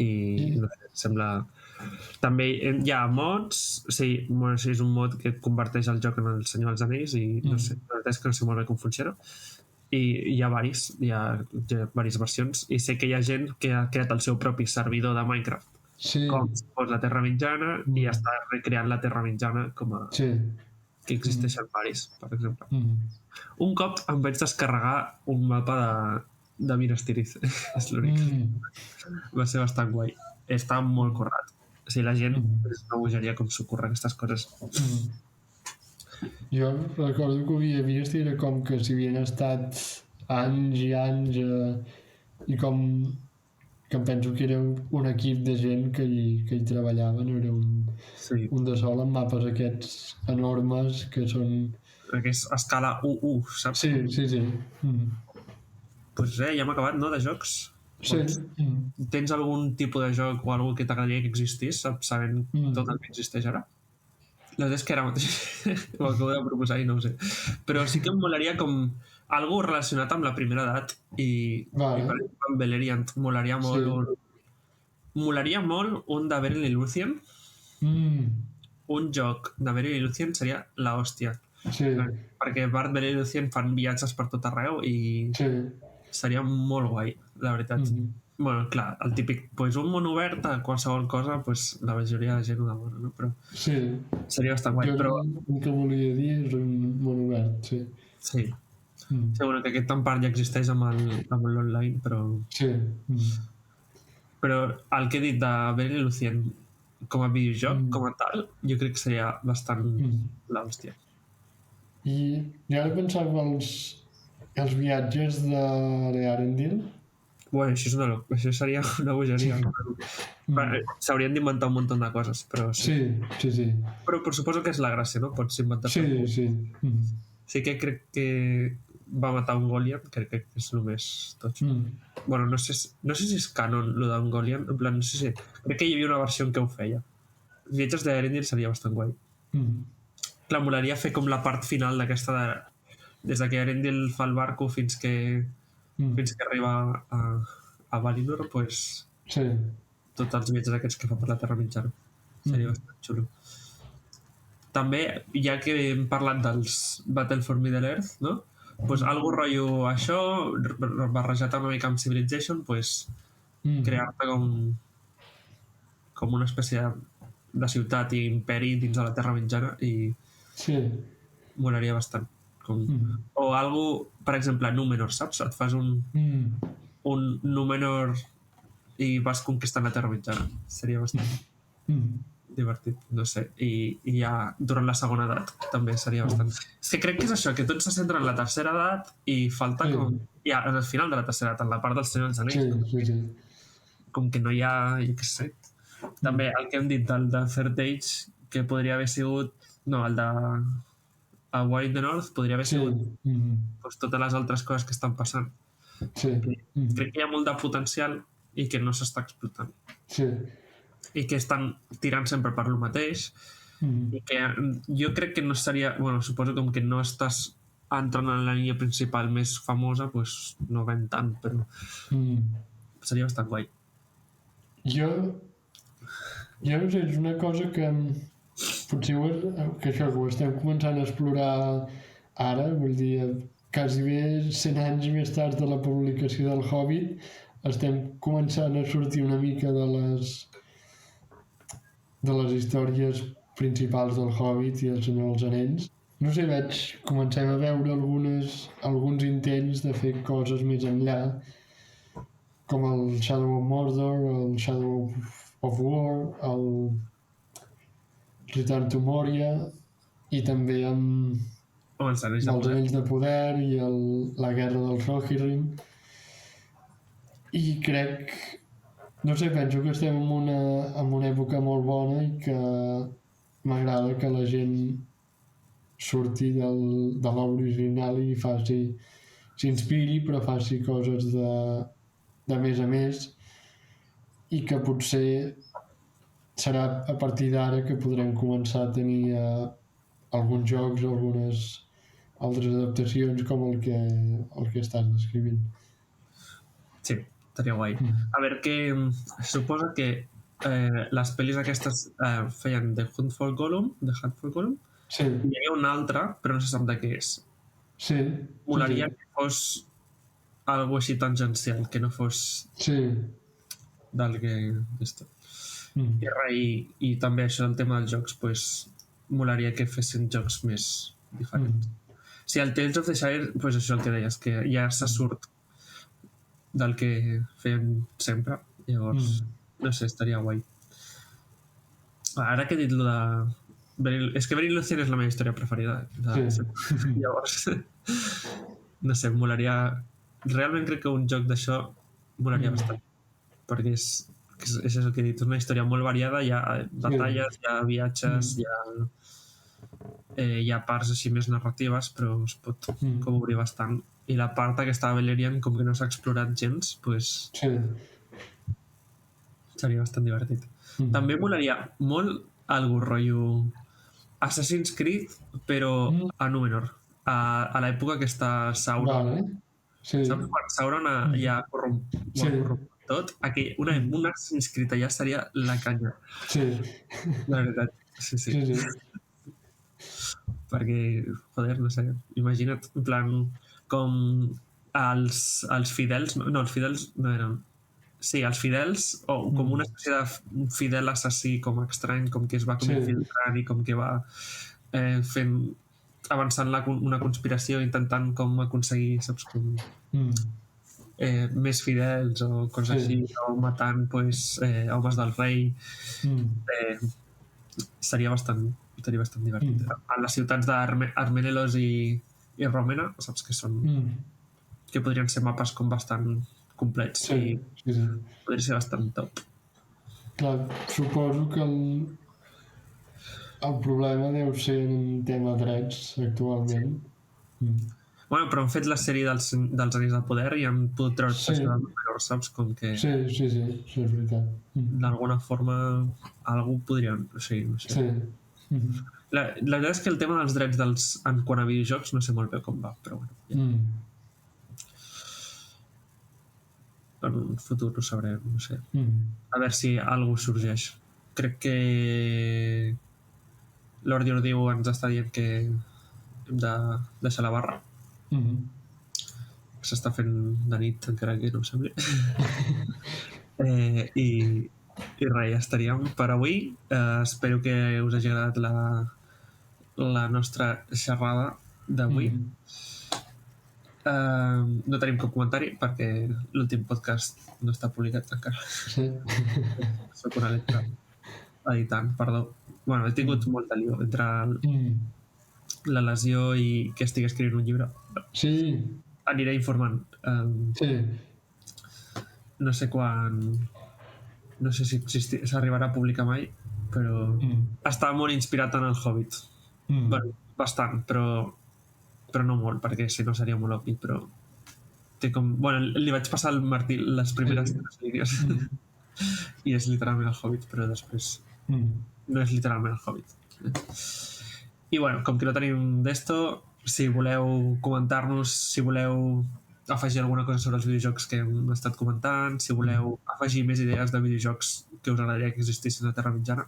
i no sé, sembla... També hi ha mods, és un mod que converteix el joc en el Senyor dels Anells i no sé, la veritat és que no sé molt bé com funciona. I hi ha diverses versions i sé que hi ha gent que ha creat el seu propi servidor de Minecraft com si fos la Terra Mitjana i està recreant la Terra Mitjana com a que existeixen diversos, per exemple. Un cop em vaig descarregar un mapa de Minas Tirith, és l'únic. Va ser bastant guai, està molt currat, o sigui, la gent és una bogeria com s'ho curra aquestes coses. Jo recordo que ho havia vist i era com que s'hi havien estat anys i anys i com que em penso que era un equip de gent que hi treballava, no era un de sol amb mapes aquests enormes que són... Aquesta escala 1-1, saps? Sí. Doncs ja hem acabat, no, de jocs? Sí. Tens algun tipus de joc o alguna que t'agradaria que existís, sabent tot el que existeix ara? La veritat és que ara mateix ho acabo de proposar i no ho sé. Però sí que em molaria com algo relacionat amb la primera edat i per exemple amb Beleriand molaria molt molaria molt un de Beren i Lúthien. Un joc de Beren i Lúthien seria l'hòstia. Perquè Bart, Beren i Lúthien fan viatges per tot arreu i seria molt guai, la veritat. Bueno, clar, el típic, pues un món obert a qualsevol cosa, pues la majoria de gent ho demana, no? Però seria bastant guai. Jo el que volia dir és un món obert, Sí. Bueno, que aquest en part ja existeix amb l'online, però... Però el que he dit de Beren i Lúthien com a videojoc, com a tal, jo crec que seria bastant l'hòstia. I ara pensava els viatges de l'Arendil. Bueno, això seria una bogeria. S'haurien d'inventar un munt de coses, però sí. Sí. Però suposo que és la gràcia, no? Pots inventar. Sí. Sí que crec que va matar un Goliath, crec que és el més totxo. Bueno, no sé si és canon, lo d'un Goliath, en plan, no sé si... Crec que hi havia una versió en què ho feia. Viatges d'Erendil seria bastant guai. Clar, molaria fer com la part final d'aquesta de... Des que Erendil fa el barco fins que arriba a Valinor, pues... Sí. Tots els viatges aquests que fa per la Terra Mitjana. Seria bastant xulo. També, ja que hem parlat dels Battle for Middle-earth, no? Pues algo rotllo això, barrejat una mica amb Civilization, pues crear-te com una espècie de ciutat i imperi dins de la Terra Mitjana i molaria bastant. O algo, per exemple, Númenor, saps? Et fas un Númenor i vas conquistant la Terra Mitjana. Seria bastant divertit, no sé. I ja durant la segona edat també seria bastant... És que crec que és això, que tot se centra en la tercera edat i falta com... Ja, al final de la tercera edat, en la part dels Senyor dels Anells. Com que no hi ha... Jo què sé. També el que hem dit del de Third Age, que podria haver sigut... No, el de... A War in the North podria haver sigut pues, totes les altres coses que estan passant. Crec que hi ha molt de potencial i que no s'està explotant. I que estan tirant sempre per lo mateix i que jo crec que no seria... Bueno, suposo com que no estàs entrant en la línia principal més famosa, pues no ven tant, però seria bastant guai. Jo no sé, és una cosa que potser que això que ho estem començant a explorar ara, vull dir, quasi bé 100 anys més tard de la publicació del Hobbit, estem començant a sortir una mica de les històries principals del Hobbit i el Senyor dels Anells. No sé, comencem a veure alguns intents de fer coses més enllà, com el Shadow of Mordor, el Shadow of War, el Return to Moria, i també amb els Anells de Poder i la Guerra del Rohirrim. I crec... No sé, penso que estem en una època molt bona i que m'agrada que la gent surti de l'obra original i s'inspiri, però faci coses de més a més, i que potser serà a partir d'ara que podrem començar a tenir alguns jocs o algunes altres adaptacions com el que estàs descrivint. Sí, estaria guai. A veure, que suposa que les pel·lis aquestes feien The Hunt for Gollum, sí. I hi havia una altra, però no se sap de què és. Sí. Molaria que fos algo així tangencial, que no fos del que... I també això, el tema dels jocs, pues, molaria que fessin jocs més diferents. Sí, el Tales of the Shire, pues això el que deies, que ja se surt del que feien sempre, llavors, no sé, estaria guai. Ara que he dit lo de... És que Beren Luthien és la meva història preferida. Llavors, no sé, molaria... Realment crec que un joc d'això molaria bastant. Perquè és el que he dit, és una història molt variada, hi ha batalles, hi ha viatges, hi ha parts així més narratives, però es pot com obrir bastant. I la part aquesta de Beleriand, com que no s'ha explorat gens, pues... seria bastant divertit. També molaria molt algo rotllo Assassin's Creed, però a Númenor, a l'època que està Sauron. Saps quan Sauron ja ha corromput tot? Una Assassin's Creed allà seria la canya. La veritat, sí. Perquè, joder, no sé, imagina't, en plan, com els fidels, no, els fidels no eren... Sí, els fidels, o com una espècie de fidel assassí com estrany, com que es va infiltrant i com que va fent, avançant una conspiració, intentant com aconseguir, saps, com més fidels o coses així, o matant homes del rei. Seria bastant divertit. A les ciutats d'Armenelos i Romena, saps que són... que podrien ser mapes com bastant complets. Sí. Podria ser bastant top. Clar, suposo que el problema deu ser en tema drets actualment. Bueno, però han fet la sèrie dels Anells del Poder i han pogut treure Sí. saps? Com que Sí, és veritat. d'alguna forma algú podrien... O sigui, no sé. Sí. La veritat és que el tema dels drets en quant a videojocs no sé molt bé com va, però bueno. En un futur ho sabrem, no sé. A veure si algú sorgeix. Crec que l'Ordi Ordiu ens està dient que hem de deixar la barra. S'està fent de nit, encara que no ho sembli. I res, ja estaríem per avui. Espero que us hagi agradat la nostra xerrada d'avui. No tenim cap comentari perquè l'últim podcast no està publicat encara. Soc una letra editant, perdó. Bueno, he tingut molta lío entre la lesió i que estic escrivint un llibre. Sí. Aniré informant. No sé quan... No sé si s'arribarà a publicar mai, però estava molt inspirat en el Hobbit. Bueno, bastant, però no molt, perquè si no seria molt obvi, però té com... Bueno, li vaig passar al Martí les primeres línies i és literalment el Hobbit, però després no és literalment el Hobbit. I bueno, com que no tenim d'esto, si voleu comentar-nos, si voleu afegir alguna cosa sobre els videojocs que hem estat comentant, si voleu afegir més idees de videojocs que us agradaria que existissin a Terra Mitjana,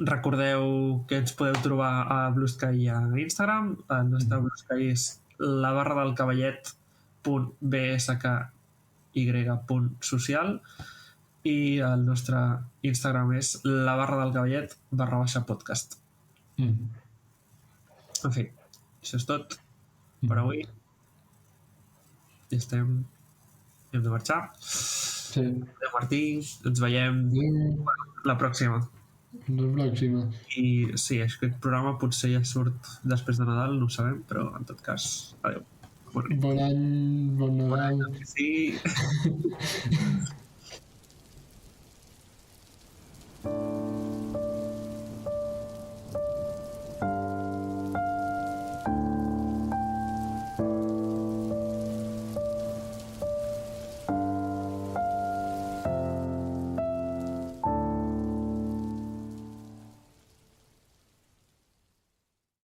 recordeu que ens podeu trobar a Blue Sky i a Instagram. El nostre Blue Sky és /bsky.social i el nostre Instagram és /podcast. En fi, això és tot per avui. Ja estem. Hem de marxar. Adéu, Martí. Ens veiem la pròxima. I sí, aquest programa potser ja surt després de Nadal, no ho sabem, però en tot cas, adéu. Bon any, bon Nadal. Sí.